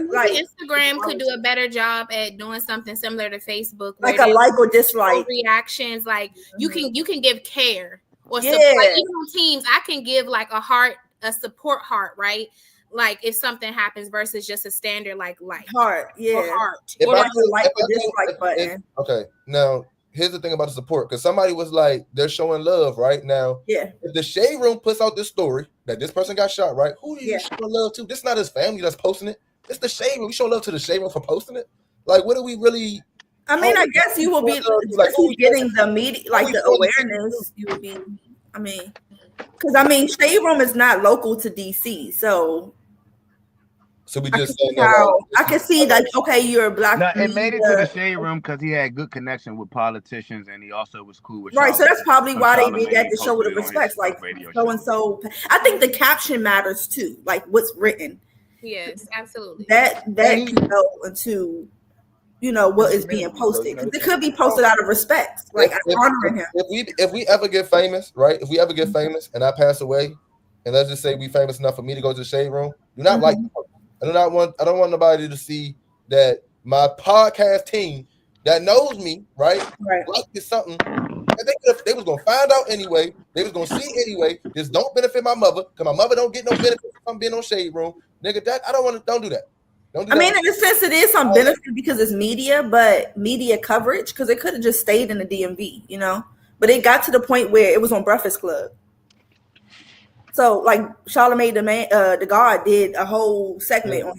Like Instagram could do a better job at doing something similar to Facebook, like a like or dislike reactions. Like you can give care or support. Like even on Teams, I can give like a support heart, right? Like if something happens versus just a standard like heart, or heart, or like a like or dislike button. Okay, now here's the thing about the support, because somebody was like, they're showing love right now. Yeah. If the Shade Room puts out this story that this person got shot, right? Who are you showing love to? This is not his family that's posting it. It's the Shade Room. We show love to the Shade Room for posting it. Like, what do we really? I mean, I guess you will be like getting the media, like the awareness. You will be. I mean, because Shade Room is not local to DC, so. So we just I can see that. Okay, you're a black. No, it made it to the Shade Room because he had good connection with politicians, and he also was cool with. Right, so that's probably why they did that, to show the respects, like so and so. I think the caption matters too, like what's written. Yes, absolutely. That can go into, what is being posted, because it could be posted out of respect, like honoring him. If we ever get famous, right? If we ever get famous and I pass away, and let's just say we famous enough for me to go to the Shade Room, do not like. I don't want nobody to see that my podcast team that knows me, right? Like it's something that they was gonna find out anyway. They was gonna see anyway. This don't benefit my mother, because my mother don't get no benefit from being on Shade Room. Nigga, don't do that. I mean, in a sense, it is some benefit because it's media, but media coverage, because it could have just stayed in the DMV, But it got to the point where it was on Breakfast Club. So, like, Charlamagne the God did a whole segment on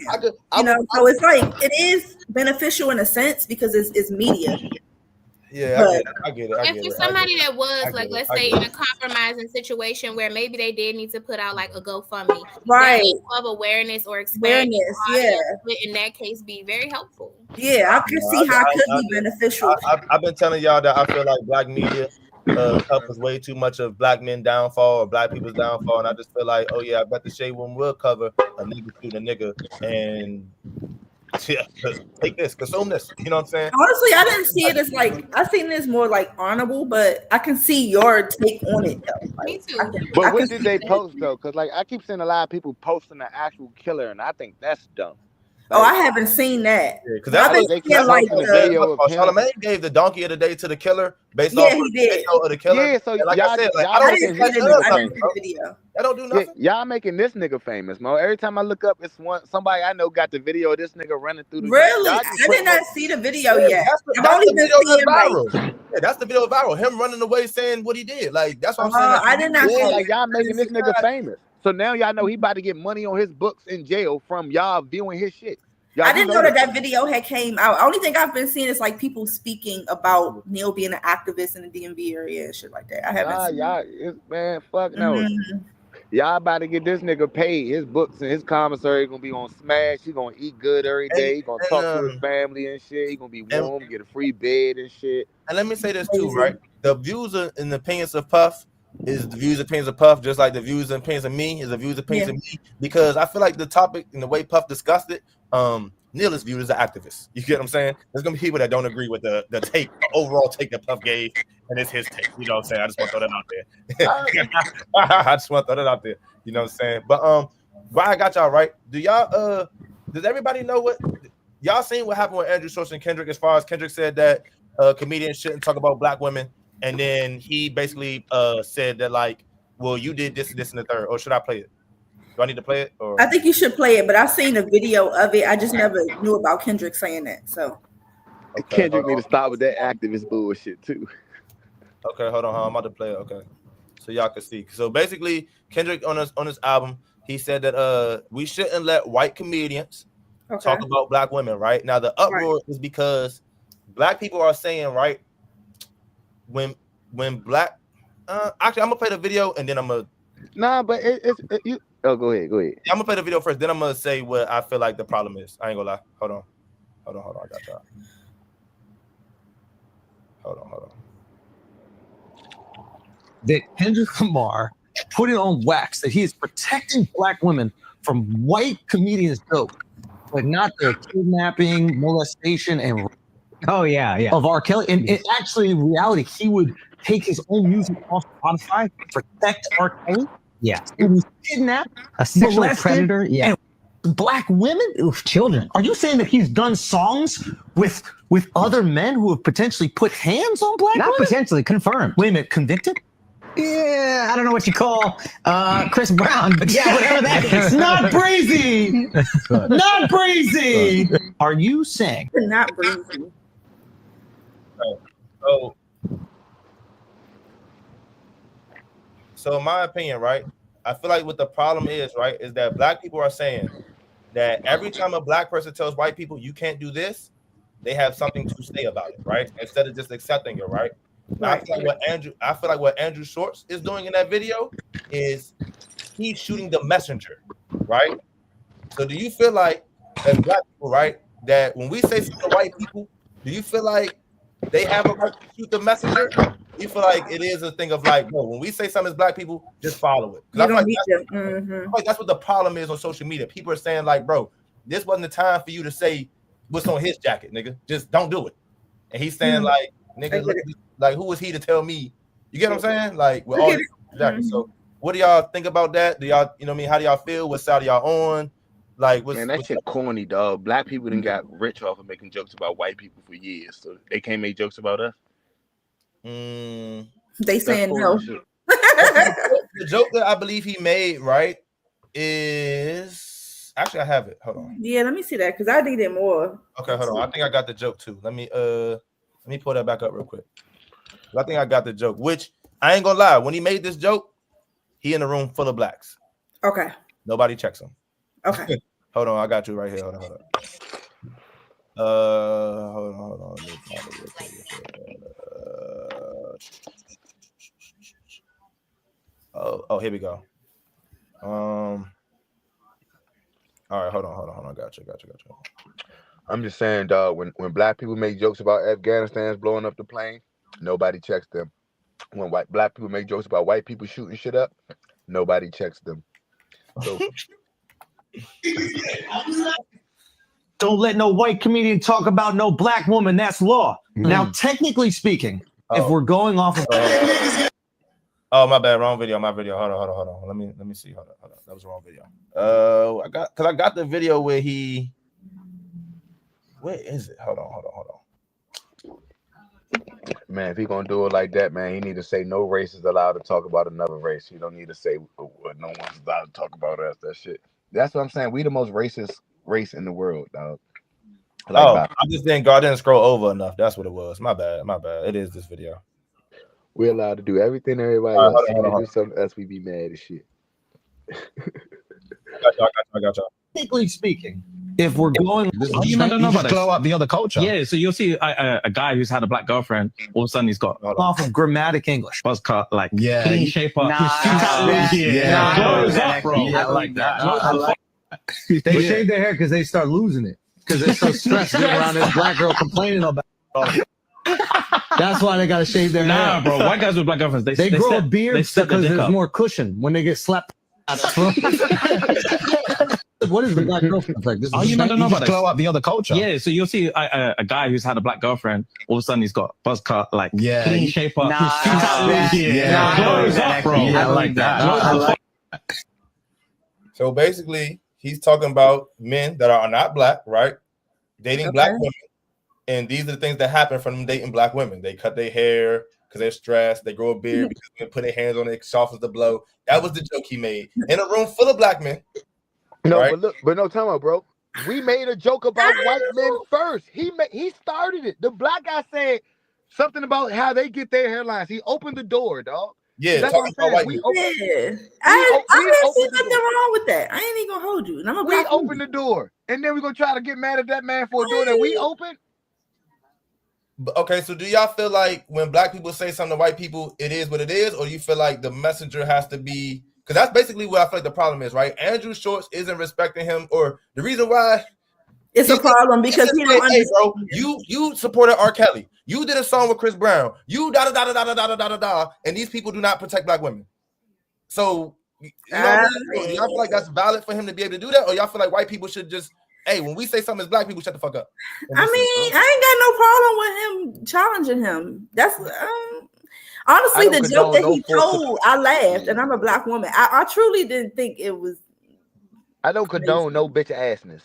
him. So it's like it is beneficial in a sense because it's media. Yeah, I get it. If it's somebody that was like, let's say, in a it. compromising situation where maybe they did need to put out like a GoFundMe, Right. that level of awareness or expanding the audience would in that case be very helpful. Yeah, I can see how it could be beneficial. I've been telling y'all that I feel like black media covers way too much of black men downfall or black people's downfall, and I just feel like, oh yeah, I bet the Shade Room will cover a nigga shooting a nigga and take this, consume this. You know what I'm saying? Honestly, I didn't see it as like, I seen it as more like honorable, but I can see your take on it though. Like, Me too. But what did they post though? Because like I keep seeing a lot of people posting the actual killer, and I think that's dumb. Oh, I haven't seen that. Because that's I've been seeing like the video of him. Charlamagne gave the donkey of the day to the killer based Yeah, off he of the did. video of the killer. Yeah, so and like y'all, I said, like, y'all I don't making think his that nigga does nothing, famous. bro. Video. That don't do nothing. Y'all making this nigga famous, Mo. Every time I look up, it's somebody I know got the video of this nigga running through the. Really? Y'all I just did put not Mo- see the video yet. That's I've only the been video that's seeing like. viral. Yeah, that's the video viral. Him running away saying what he did. Like that's what I'm saying. Like, I did not see Yeah, it. like y'all making this nigga famous. So now y'all know he about to get money on his books in jail from y'all viewing his shit. I didn't know that video had came out. Only thing I've been seeing is like people speaking about Neil being an activist in the DMV area and shit like that. I haven't seen y'all, man, fuck no. Y'all about to get this nigga paid. His books and his commissary gonna be on smash. He gonna eat good every day. He gonna talk to his family and shit. He gonna be warm, get a free bed and shit. And let me say this too, right? The views and opinions of Puff is the views and opinions of Puff, just like the views and opinions of me is the views and opinions of me. Because I feel like the topic and the way Puff discussed it, Neil is viewed as an activist. You get what I'm saying? There's gonna be people that don't agree with the take, the overall take that Puff gave, and it's his take. You know what I'm saying? I just want to throw that out there. I just want to throw that out there. You know what I'm saying? But why I got y'all right? Do y'all does everybody know what y'all seen what happened with Andrew Schultz and Kendrick? As far as Kendrick said that comedians shouldn't talk about black women, and then he basically said that like, well, you did this, this, and the third. Or should I play it? Do I need to play it? Or? I think you should play it, but I've seen a video of it. I just never knew about Kendrick saying that. So Kendrick need to stop with that activist bullshit too. Okay, hold on. I'm about to play it. Okay, so y'all can see. So basically, Kendrick on his album, he said that we shouldn't let white comedians talk about black women. Right now, the uproar is because black people are saying right when black. Actually, I'm gonna play the video and then I'm gonna. Nah, but it's you. Oh, go ahead. Yeah, I'm gonna play the video first. Then I'm gonna say what I feel like the problem is. I ain't gonna lie. Hold on. I got y'all. Hold on. That Kendrick Lamar put it on wax that he is protecting black women from white comedians' joke, but not the kidnapping, molestation, and of R. Kelly. And it actually, in reality, he would take his own music off Spotify to protect R. Kelly. Yeah, he was kidnapped, a sexual molested, predator. Yeah, and black women, children. Are you saying that he's done songs with other men who have potentially put hands on black women? Not potentially, confirmed. Wait a minute, convicted? Yeah, I don't know what you call Chris Brown, but yeah, whatever that is. Not brazy. Not brazy. Are you saying not brazy? So in my opinion, right, I feel like what the problem is, right, is that black people are saying that every time a black person tells white people you can't do this, they have something to say about it, right? Instead of just accepting it, right? I feel like what Andrew Schultz is doing in that video is he's shooting the messenger, right? So do you feel like as black people, right, that when we say something to white people, do you feel like they have a right to shoot the messenger? You feel like it is a thing of like, no, when we say something as black people, just follow it. I feel like that's what the problem is on social media. People are saying like, bro, this wasn't the time for you to say what's on his jacket, nigga. Just don't do it. And he's saying like, nigga, like who was he to tell me? You get what I'm saying? Like with all this jackets. So what do y'all think about that? Do y'all, you know what I mean? How do y'all feel? What side are y'all on? Like, man, that shit corny, dog. Black people done got rich off of making jokes about white people for years, so they can't make jokes about us. They saying no. The joke that I believe he made, right, is actually I have it. Hold on. Yeah, let me see that because I need it more. Okay, hold on. I think I got the joke too. Let me pull that back up real quick. I think I got the joke. Which I ain't gonna lie. When he made this joke, he in a room full of blacks. Okay. Nobody checks him. Okay. Hold on, I got you right here. Hold on. Hold on. Oh, here we go. All right, hold on. Gotcha. I'm just saying, dog, when black people make jokes about Afghanistan's blowing up the plane, nobody checks them. When black people make jokes about white people shooting shit up, nobody checks them. So Don't let no white comedian talk about no black woman. That's law. Now, technically speaking, if we're going off of oh, my bad, wrong video. My video. Hold on. Let me see. Hold on. That was the wrong video. I got the video where he. Where is it? Hold on. Man, if he gonna do it like that, man, he need to say no race is allowed to talk about another race. He don't need to say no one's allowed to talk about us. That shit. That's what I'm saying. We the most racist race in the world, dog. I just think God didn't scroll over enough. That's what it was. My bad. It is this video. We're allowed to do everything everybody else. They do something else, we be mad as shit. I got y'all. technically speaking, if we're going, you might not know about blow up the other culture. Yeah, so you'll see a guy who's had a black girlfriend. All of a sudden, he's got off of grammatic English, buzz cut, like Yeah. clean shape up. I like that. they shave their hair because they start losing it because they're so stressed being around this black girl complaining about it. That's why they gotta shave their hair. Nah, bro. White guys with black girlfriends, they grow a beard because because there's more cushion when they get slapped. What is the black girlfriend like? This you might not know about blow up the other culture. Yeah, so you'll see a guy who's had a black girlfriend. All of a sudden, he's got buzz cut, like clean shape up. I like that. So basically, he's talking about men that are not black, right? Dating black women. And these are the things that happen from them dating black women. They cut their hair because they're stressed. They grow a beard because they put their hands on it, it softens the blow. That was the joke he made in a room full of black men. No, right? but no, time out, bro. We made a joke about white men first. He started it. The black guy said something about how they get their hairlines. He opened the door, dog. Yeah, that's talking about white people. I didn't see nothing wrong with that. I ain't even gonna hold you. And I'm a black woman. Open the door, and then we're gonna try to get mad at that man for a door that we opened. Okay, so do y'all feel like when black people say something to white people, it is what it is, or you feel like the messenger has to be? Because that's basically what I feel like the problem is, right? Andrew Schwartz isn't respecting him, or the reason why it's a problem because he don't understand. Bro, you supported R. Kelly. You did a song with Chris Brown. You da, and these people do not protect black women. So you know, do y'all feel like that's valid for him to be able to do that, or y'all feel like white people should just, hey, when we say something as black people, shut the fuck up? I mean, I ain't got no problem with him challenging him. That's honestly the joke that he told. I laughed, and I'm a black woman. I truly didn't think it was. I don't condone no bitch assness.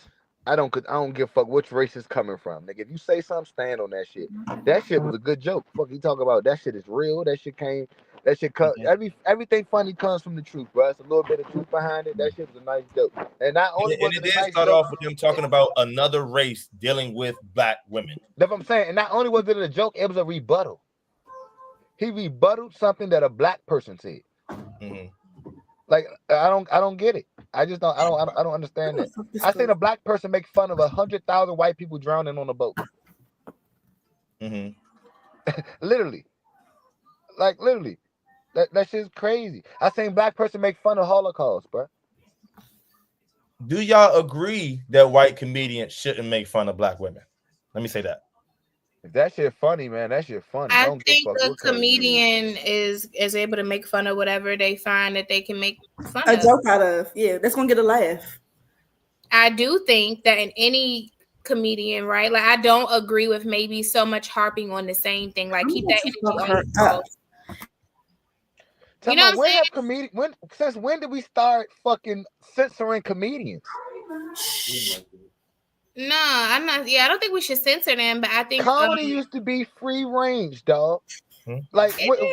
I don't give a fuck which race it's coming from. Nigga, if you say something, stand on that shit. That shit was a good joke. Fuck you talk about. That shit is real. That shit came. That shit comes. Everything funny comes from the truth, bro. It's a little bit of truth behind it. That shit was a nice joke. And not only and it did start off with him talking about another race dealing with black women. That's what I'm saying. And not only was it a joke, it was a rebuttal. He rebutted something that a black person said. Mm-hmm. Like I don't get it. I just don't. I don't understand that. I seen a black person make fun of 100,000 white people drowning on a boat. Mm-hmm. Literally. That shit's crazy. I seen black person make fun of Holocaust, bro. Do y'all agree that white comedians shouldn't make fun of black women? Let me say that. If that shit funny, man, that shit funny. I think a comedian is able to make fun of whatever they find that they can make fun of. A joke out of. Yeah, that's gonna get a laugh. I do think that in any comedian, right? Like I don't agree with maybe so much harping on the same thing. Like keep that energy on yourself. You know what I'm saying? Since when did we start fucking censoring comedians? No, I'm not. Yeah, I don't think we should censor them, but I think comedy used to be free range, dog. Like,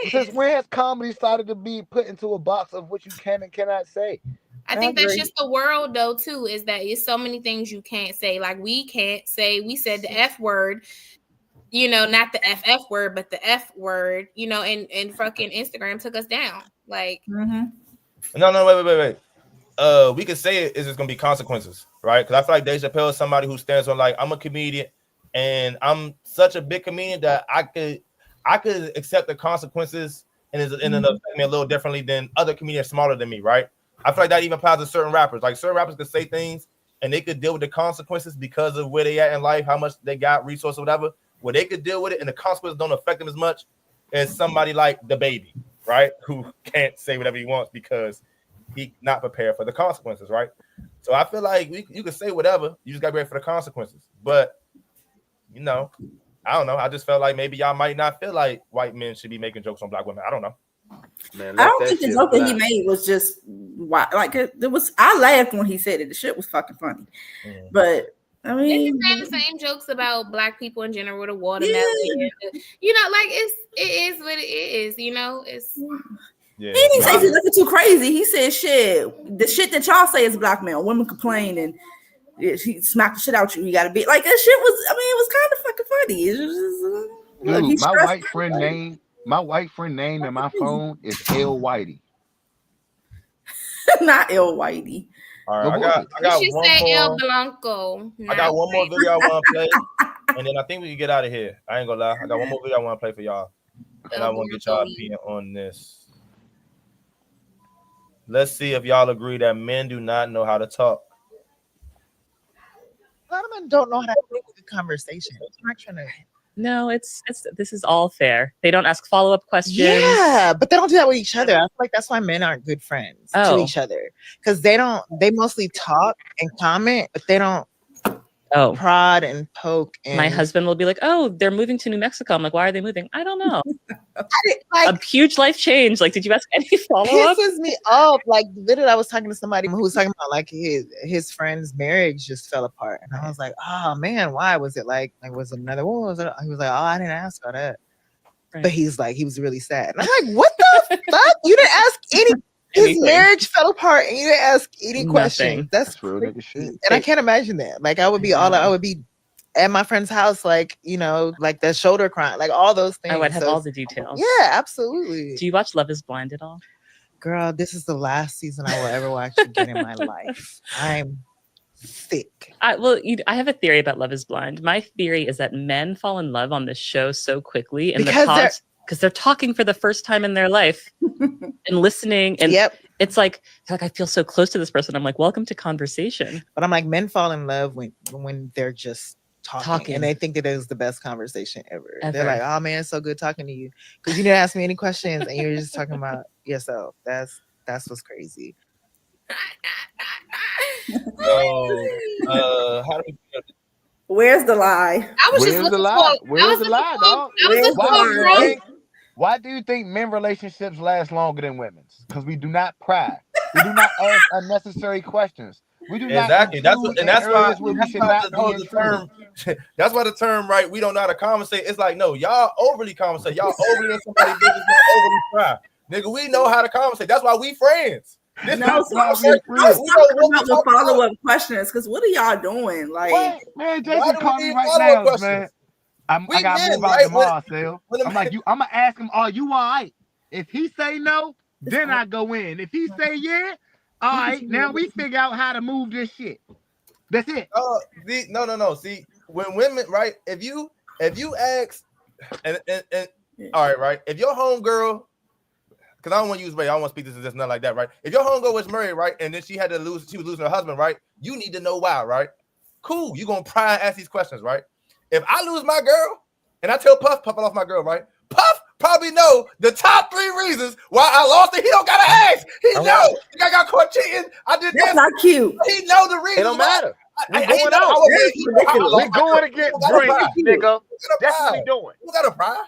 since when has comedy started to be put into a box of what you can and cannot say? I think that's just the world, though, too, is that it's so many things you can't say. Like, we can't say, we said the F word, you know, not the FF word, but the F word, you know, and fucking Instagram took us down. Like, No, wait. We could say it is just gonna be consequences, right? Because I feel like Dave Chappelle is somebody who stands on like, I'm a comedian and I'm such a big comedian that I could accept the consequences and it ended up affecting me a little differently than other comedians smaller than me, right? I feel like that even applies to certain rappers. Like certain rappers could say things and they could deal with the consequences because of where they at in life, how much they got, resources, whatever. Where they could deal with it and the consequences don't affect them as much as somebody like the baby, right? Who can't say whatever he wants because he not prepared for the consequences, right? So I feel like you can say whatever, you just got to be ready for the consequences. But you know, I don't know. I just felt like maybe y'all might not feel like white men should be making jokes on black women. I don't know. Man, I let don't that think the shit joke that fly. he made was just like it was. I laughed when he said it. The shit was fucking funny, but I They mean, just saying the same jokes about black people in general with a watermelon. You know, like it is what it is. You know, it's. Yeah, He didn't say he's looking too crazy. He said shit. The shit that y'all say is blackmail. Women complain and he smacked the shit out you. You gotta be like that shit was. I mean, it was kind of fucking funny. It was just, look, Dude, he's my stressed white friend name in my phone is L Whitey. not L Whitey. All right, I got You should one say El more. Blanco. I got one more video I want to play, and then I think we can get out of here. I ain't gonna lie. I got one more video I want to play for y'all, and I want to get y'all opinion on this. Let's see if y'all agree that men do not know how to talk. A lot of men don't know how to have a good conversation. I'm not trying to. No, it's this is all fair. They don't ask follow-up questions. Yeah, but they don't do that with each other. I feel like that's why men aren't good friends to Oh. each other, because they mostly talk and comment, but they don't prod and poke. And My husband will be like, "Oh, they're moving to New Mexico." I'm like, "Why are they moving?" I don't know. A huge life change. Like, did you ask any follow-up? pisses me off. Like literally, I was talking to somebody who was talking about like his friend's marriage just fell apart, and I was like, "Oh man, why was it like was it another one? Was it?" He was like, "Oh, I didn't ask all that," but he was really sad. And I'm like, "What the fuck? You didn't ask any." His marriage fell apart, and you didn't ask any questions. That's real nigga shit. and I can't imagine that. Like I would be at my friend's house, like like the shoulder crying, like all those things. Oh, I'd have all the details. Yeah, absolutely. Do you watch Love Is Blind at all? Girl, this is the last season I will ever watch again in my life. I'm sick. I have a theory about Love Is Blind. My theory is that men fall in love on this show so quickly because they're talking for the first time in their life and listening. And it's like I feel so close to this person. I'm like, welcome to conversation. But I'm like, men fall in love when they're just talking, and they think that it is the best conversation ever. They're like, oh man, it's so good talking to you because you didn't ask me any questions and you're just talking about yourself. That's what's crazy. So, how do we? Where's the lie? I was Where's just the looking lie? for. Where's the lie, dog? Why do you think men relationships last longer than women's? Because we do not pry. We do not ask unnecessary questions. We do not. Exactly. That's why that's why the term right. We don't know how to conversate. It's like no, y'all overly conversate. Y'all overly in somebody's business. Overly try. Nigga, we know how to conversate. That's why we friends. I was talking about the follow-up questions because what are y'all doing? Like, what? Man, Jason called me right now, man. I got to move out tomorrow, Sale. I'm like, I'm gonna ask him, are you all right? If he say no, then I go in. If he say yeah, all right, now we figure out how to move this shit. That's it. No. See, when women, right? If you ask, and all right, if your homegirl, because I don't want to use race, I don't want to speak this nothing like that, right? If your homegirl was married, right, and then she was losing her husband, right? You need to know why, right? Cool, you gonna pry and ask these questions, right? If I lose my girl and I tell Puff I lost my girl, right? Puff probably know the top 3 reasons why I lost it. He don't gotta ask. He know. I got caught cheating. I did That's not cute. He know the reason. It don't matter. We going out. We're going to get drinks, nigga. That's what we doing. You gotta pry.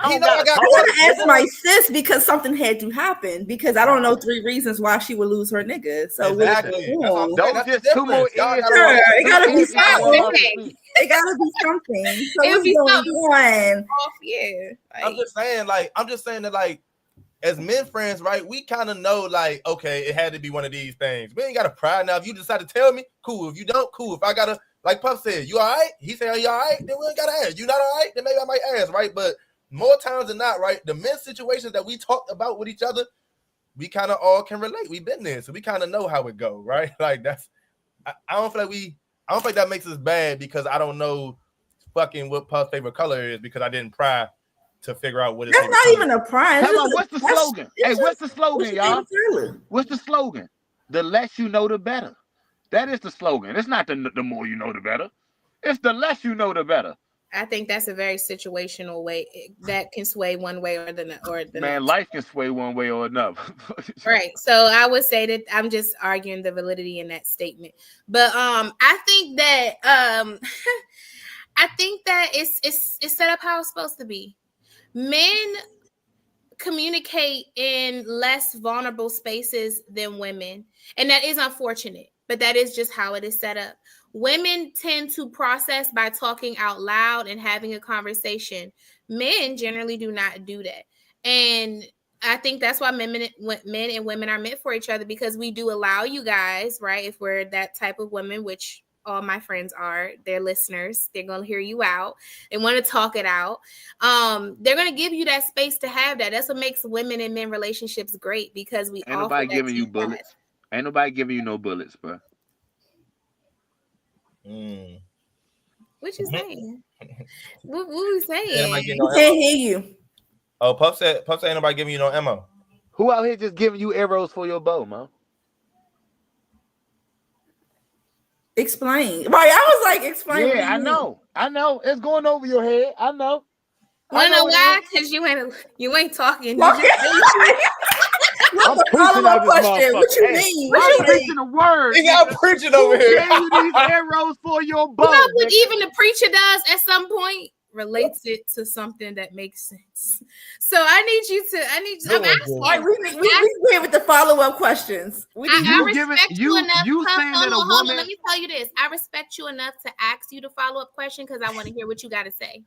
I gotta ask my sis because something had to happen because I don't know 3 reasons why she would lose her nigga. So exactly. Don't just 2 more ears. It gotta be something. It gotta be something. So what's going on? Yeah. I'm just saying that like as men friends, right? We kind of know like, okay, it had to be one of these things. We ain't gotta pry. Now, if you decide to tell me, cool. If you don't, cool. If I gotta, like Puff said, you all right? He said, are you all right? Then we ain't gotta ask. You not all right? Then maybe I might ask, right? But more times than not, right? The men situations that we talked about with each other, we kind of all can relate. We've been there, so we kind of know how it go, right? Like that's. I don't feel like that makes us bad because I don't know fucking what Puff's favorite color is because I didn't pry to figure out what is. That's not even a prize. Come on, what's the slogan? Hey, what's the slogan, y'all? Feeling. What's the slogan? The less you know, the better. That is the slogan. It's not the more you know, the better. It's the less you know, the better. I think that's a very situational way that can sway one way or the Man, next. life can sway one way or another. Right. So I would say that I'm just arguing the validity in that statement. But I think that it's set up how it's supposed to be. Men communicate in less vulnerable spaces than women, and that is unfortunate, but that is just how it is set up. Women tend to process by talking out loud and having a conversation. Men generally do not do that. And I think that's why men and women are meant for each other, because we do allow you guys, right? If we're that type of women, which all my friends are, they're listeners, they're going to hear you out. They want to talk it out. They're going to give you that space to have that. That's what makes women and men relationships great, because we Ain't nobody giving you bullets. Ain't nobody giving you no bullets, bro. What you saying? What we saying? We can't hear you. Oh, Puff said ain't nobody giving you no ammo. Who out here just giving you arrows for your bow, man? Explain. Right, I was like, explain. Yeah, I know. It's going over your head. I know. You know why? Because you ain't talking. I'm preaching out this motherfucker. What you mean? I'm preaching the word. He got preaching over here. Who gave you these arrows for your bow? You know what even the preacher does at some point? Relates it to something that makes sense. So I'm asking. Right, we here with the follow-up questions. I respect you enough. Hold on. Let me tell you this. I respect you enough to ask you the follow-up question because I want to hear what you got to say.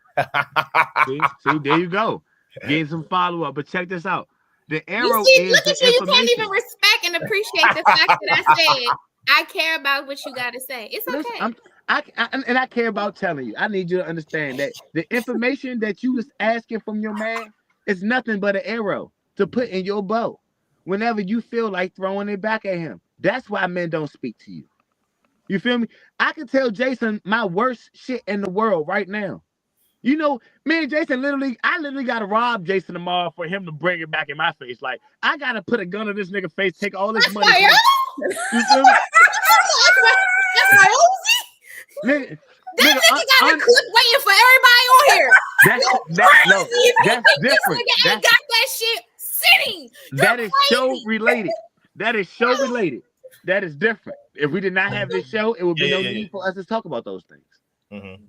See, there you go. Getting some follow-up. But check this out. The arrow look at you. You can't even respect and appreciate the fact that I said I care about what you got to say. It's okay. Listen, I care about telling you. I need you to understand that the information that you was asking from your man is nothing but an arrow to put in your bow whenever you feel like throwing it back at him. That's why men don't speak to you. You feel me? I can tell Jason my worst shit in the world right now. You know, me and Jason I literally got to rob Jason tomorrow for him to bring it back in my face. Like, I got to put a gun in this nigga face, take all this money. You feel me? That's my Uzi. Nigga got a clip waiting for everybody on here. That's different. Nigga ain't got that shit sitting. That is show related. That is different. If we did not have this show, it would be no need for us to talk about those things. Mm-hmm.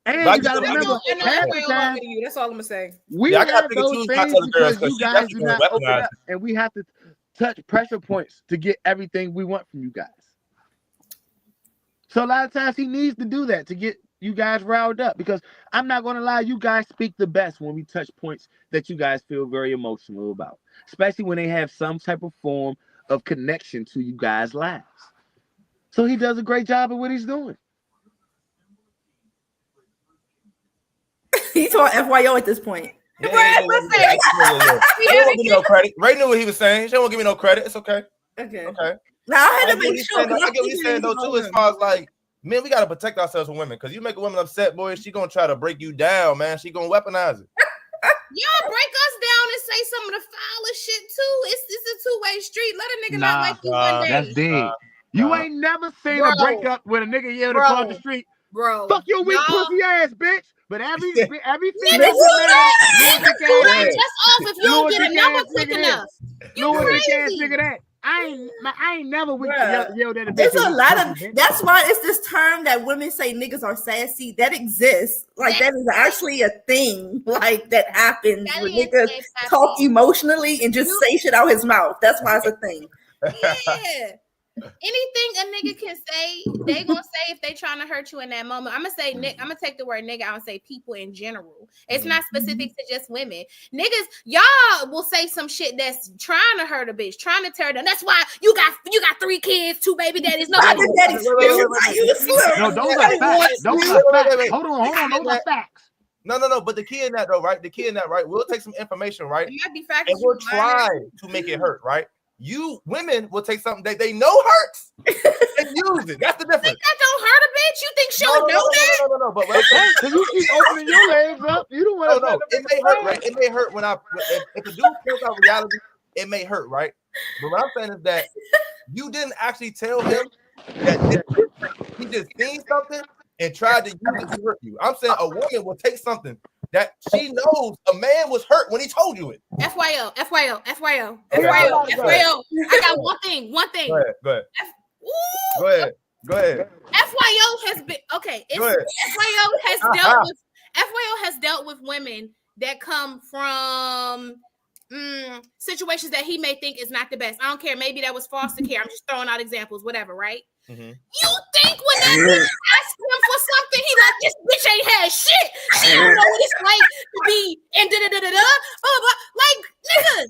And you gotta remember, half the time, that's all I'm gonna say. We have those things because you guys do not open up, and we have to touch pressure points to get everything we want from you guys. So a lot of times he needs to do that to get you guys riled up, because I'm not going to lie, you guys speak the best when we touch points that you guys feel very emotional about, especially when they have some type of form of connection to you guys' lives. So he does a great job of what he's doing. He's on FYO at this point. He don't give me no credit. Ray knew what he was saying. She won't give me no credit. It's okay. Okay. Now I had to make sure. I get what he's saying though too, as far as like, man, we gotta protect ourselves from women, because you make a woman upset, boy, she gonna try to break you down, man. She gonna weaponize it. Y'all break us down and say some of the foulest shit too. It's a two-way street. Let a nigga not like you one day. That's dead. You ain't never seen a breakup when a nigga yelled across the street, bro. Fuck your weak pussy ass, bitch. But every female niggas just off if you don't get a number quick enough. You crazy. I ain't never yelled at a bitch. There's a lot of that's why it's this term that women say niggas are sassy that exists. Like that is actually a thing. Like that happens when niggas talk emotionally and just say shit out his mouth. That's why it's a thing. Yeah. Anything a nigga can say, they gonna say if they trying to hurt you in that moment. I'm gonna say, I'm gonna take the word nigga. I'm gonna say people in general. It's not specific to just women. Niggas, y'all will say some shit that's trying to hurt a bitch, trying to tear her down. That's why you got 3 kids, 2 baby daddies. No, those are facts. Hold on. Those are facts. No. But the key in that though, right? We'll take some information, right? It might be facts, and we'll try to make it hurt, right? You women will take something that they know hurts. They use it. That's the difference. That don't hurt a bitch. You think she'll know that? No. But Because you keep opening your legs up. You don't want to. No. It may hurt, right? It may hurt when if a dude points out reality, it may hurt, right? But what I'm saying is that you didn't actually tell him that he just seen something and tried to use it to hurt you. I'm saying a woman will take something that she knows a man was hurt when he told you it. FYO. I got one thing. Go ahead. Go ahead. FYO has been okay. FYO has dealt with women that come from situations that he may think is not the best. I don't care. Maybe that was foster care. I'm just throwing out examples, whatever, right? Mm-hmm. You think when that bitch asked him for something, he like, this bitch ain't had shit. She don't know what it's like to be and da-da-da-da-da. Blah, blah. Like, nigga,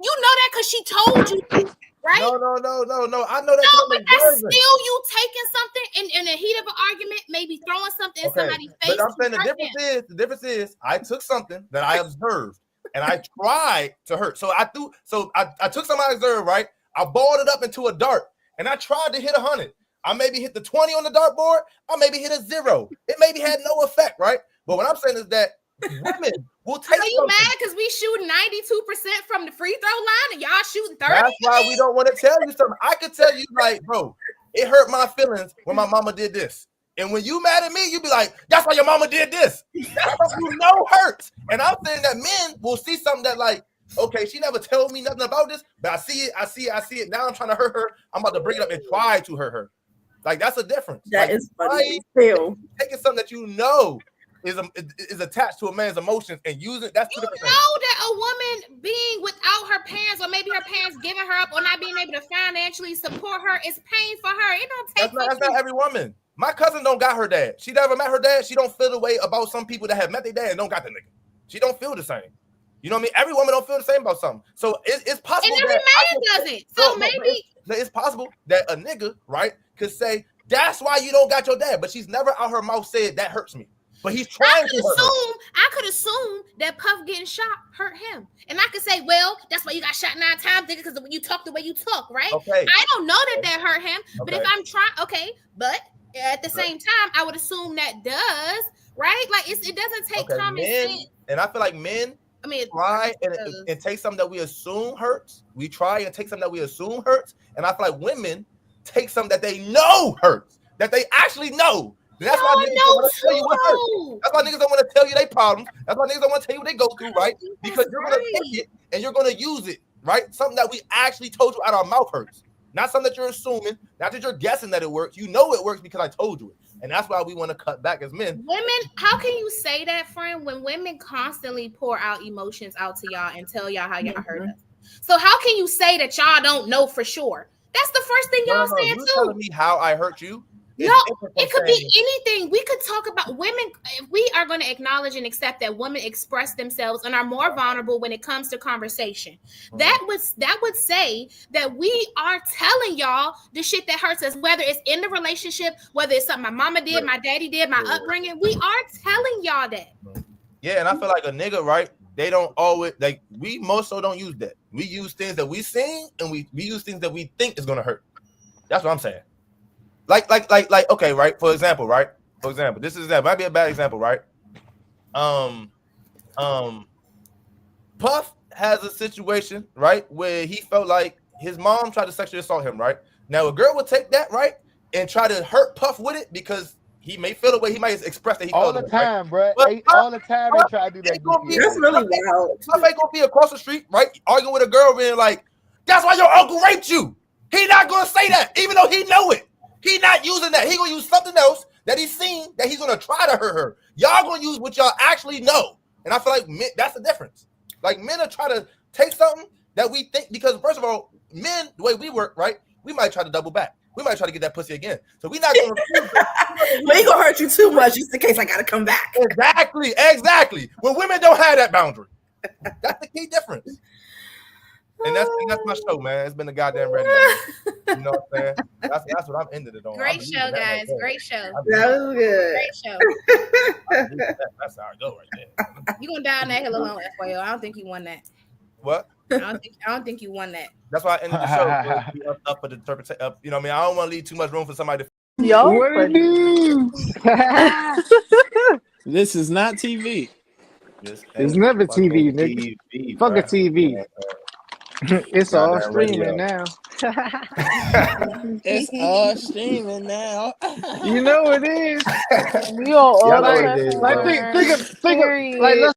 you know that because she told you, right? No. I know that. No, but that's still you taking something in the heat of an argument, maybe throwing something in somebody's face. But I'm saying the difference is I took something that I observed and I tried to hurt. So I took something I observed, right? I balled it up into a dart. And I tried to hit 100. I maybe hit the 20 on the dartboard. I maybe hit a 0. It maybe had no effect, right? But what I'm saying is that women will take. Are you mad because we shooting 92% from the free throw line and y'all shooting 30? That's why we don't want to tell you something. I could tell you, like, bro, it hurt my feelings when my mama did this. And when you mad at me, you be like, that's why your mama did this. That's what you know hurts. And I'm saying that men will see something that, like, okay, she never told me nothing about this, but I see it. Now I'm trying to hurt her. I'm about to bring it up and try to hurt her. Like, that's a difference. That like, is funny. Still taking something that you know is attached to a man's emotions and using it. That's two different things. You know that a woman being without her parents, or maybe her parents giving her up, or not being able to financially support her is pain for her. It don't take. That's not every woman. My cousin don't got her dad. She never met her dad. She don't feel the way about some people that have met their dad and don't got the nigga. She don't feel the same. You know what I mean? Every woman don't feel the same about something. So it's possible. And every man doesn't. So maybe it's possible that a nigga, right, could say, that's why you don't got your dad. But she's never out her mouth said that hurts me. But he's trying to hurt her. I could assume that Puff getting shot hurt him. And I could say, well, that's why you got shot 9 times, nigga, because you talk the way you talk, right? Okay. I don't know that hurt him. But if I'm trying, but at the same time, I would assume that does, right? Like it doesn't take common sense. And I feel like men try and take something that we assume hurts. We try and take something that we assume hurts. And I feel like women take something that they know hurts, that they actually know. That's why niggas don't want to tell you what hurts. That's why niggas don't want to tell you their problems. That's why niggas don't want to tell you what they go through, right? Because you're going to take it and you're going to use it, right? Something that we actually told you out of our mouth hurts. Not something that you're assuming, not that you're guessing that it works. You know it works because I told you it. And that's why we want to cut back as men. Women, how can you say that, friend, when women constantly pour out emotions out to y'all and tell y'all how y'all hurt us? So how can you say that y'all don't know for sure? That's the first thing y'all said too. Telling me how I hurt you. No, it could be anything. We could talk about women. If we are going to acknowledge and accept that women express themselves and are more vulnerable when it comes to conversation. That would say that we are telling y'all the shit that hurts us, whether it's in the relationship, whether it's something my mama did, my daddy did, my upbringing. We are telling y'all that. Yeah, and I feel like a nigga, right? They don't always we most so don't use that. We use things that we seen and we use things that we think is gonna hurt. That's what I'm saying. Like, okay, right? For example, this might be a bad example, right? Puff has a situation, right, where he felt like his mom tried to sexually assault him, right? Now a girl would take that, right, and try to hurt Puff with it because he may feel the way he might express that he all felt the time, right? bro. All the time they try to do that. That's really wild. Puff ain't gonna be across the street, right, arguing with a girl, being like, "That's why your uncle raped you." He not gonna say that, even though he know it. He not using that. He gonna use something else that he's seen that he's gonna try to hurt her. Y'all gonna use what y'all actually know, and I feel like men, that's the difference. Like men are trying to take something that we think, because first of all, men, the way we work, right? We might try to double back. We might try to get that pussy again. So we're not gonna. We ain't gonna hurt you too much just in case I gotta come back. Exactly. Well, women don't have that boundary. That's the key difference. And that's my show, man. It's been the goddamn radio. You know what I'm saying? That's what I'm ended it on. Great show, guys. Great show. That was good. Great show. That's how I go right there. You gonna die on that hill alone, FYO. I don't think you won that. What? I don't think you won that. That's why I ended the show. Be up for the interpretation. You know what I mean? I don't want to leave too much room for somebody to. Yo, What it do? This is not TV. It's never TV, nigga. Fuck a TV. It's all streaming now. It's all streaming now. You know it is. We all like, think of, like, let's.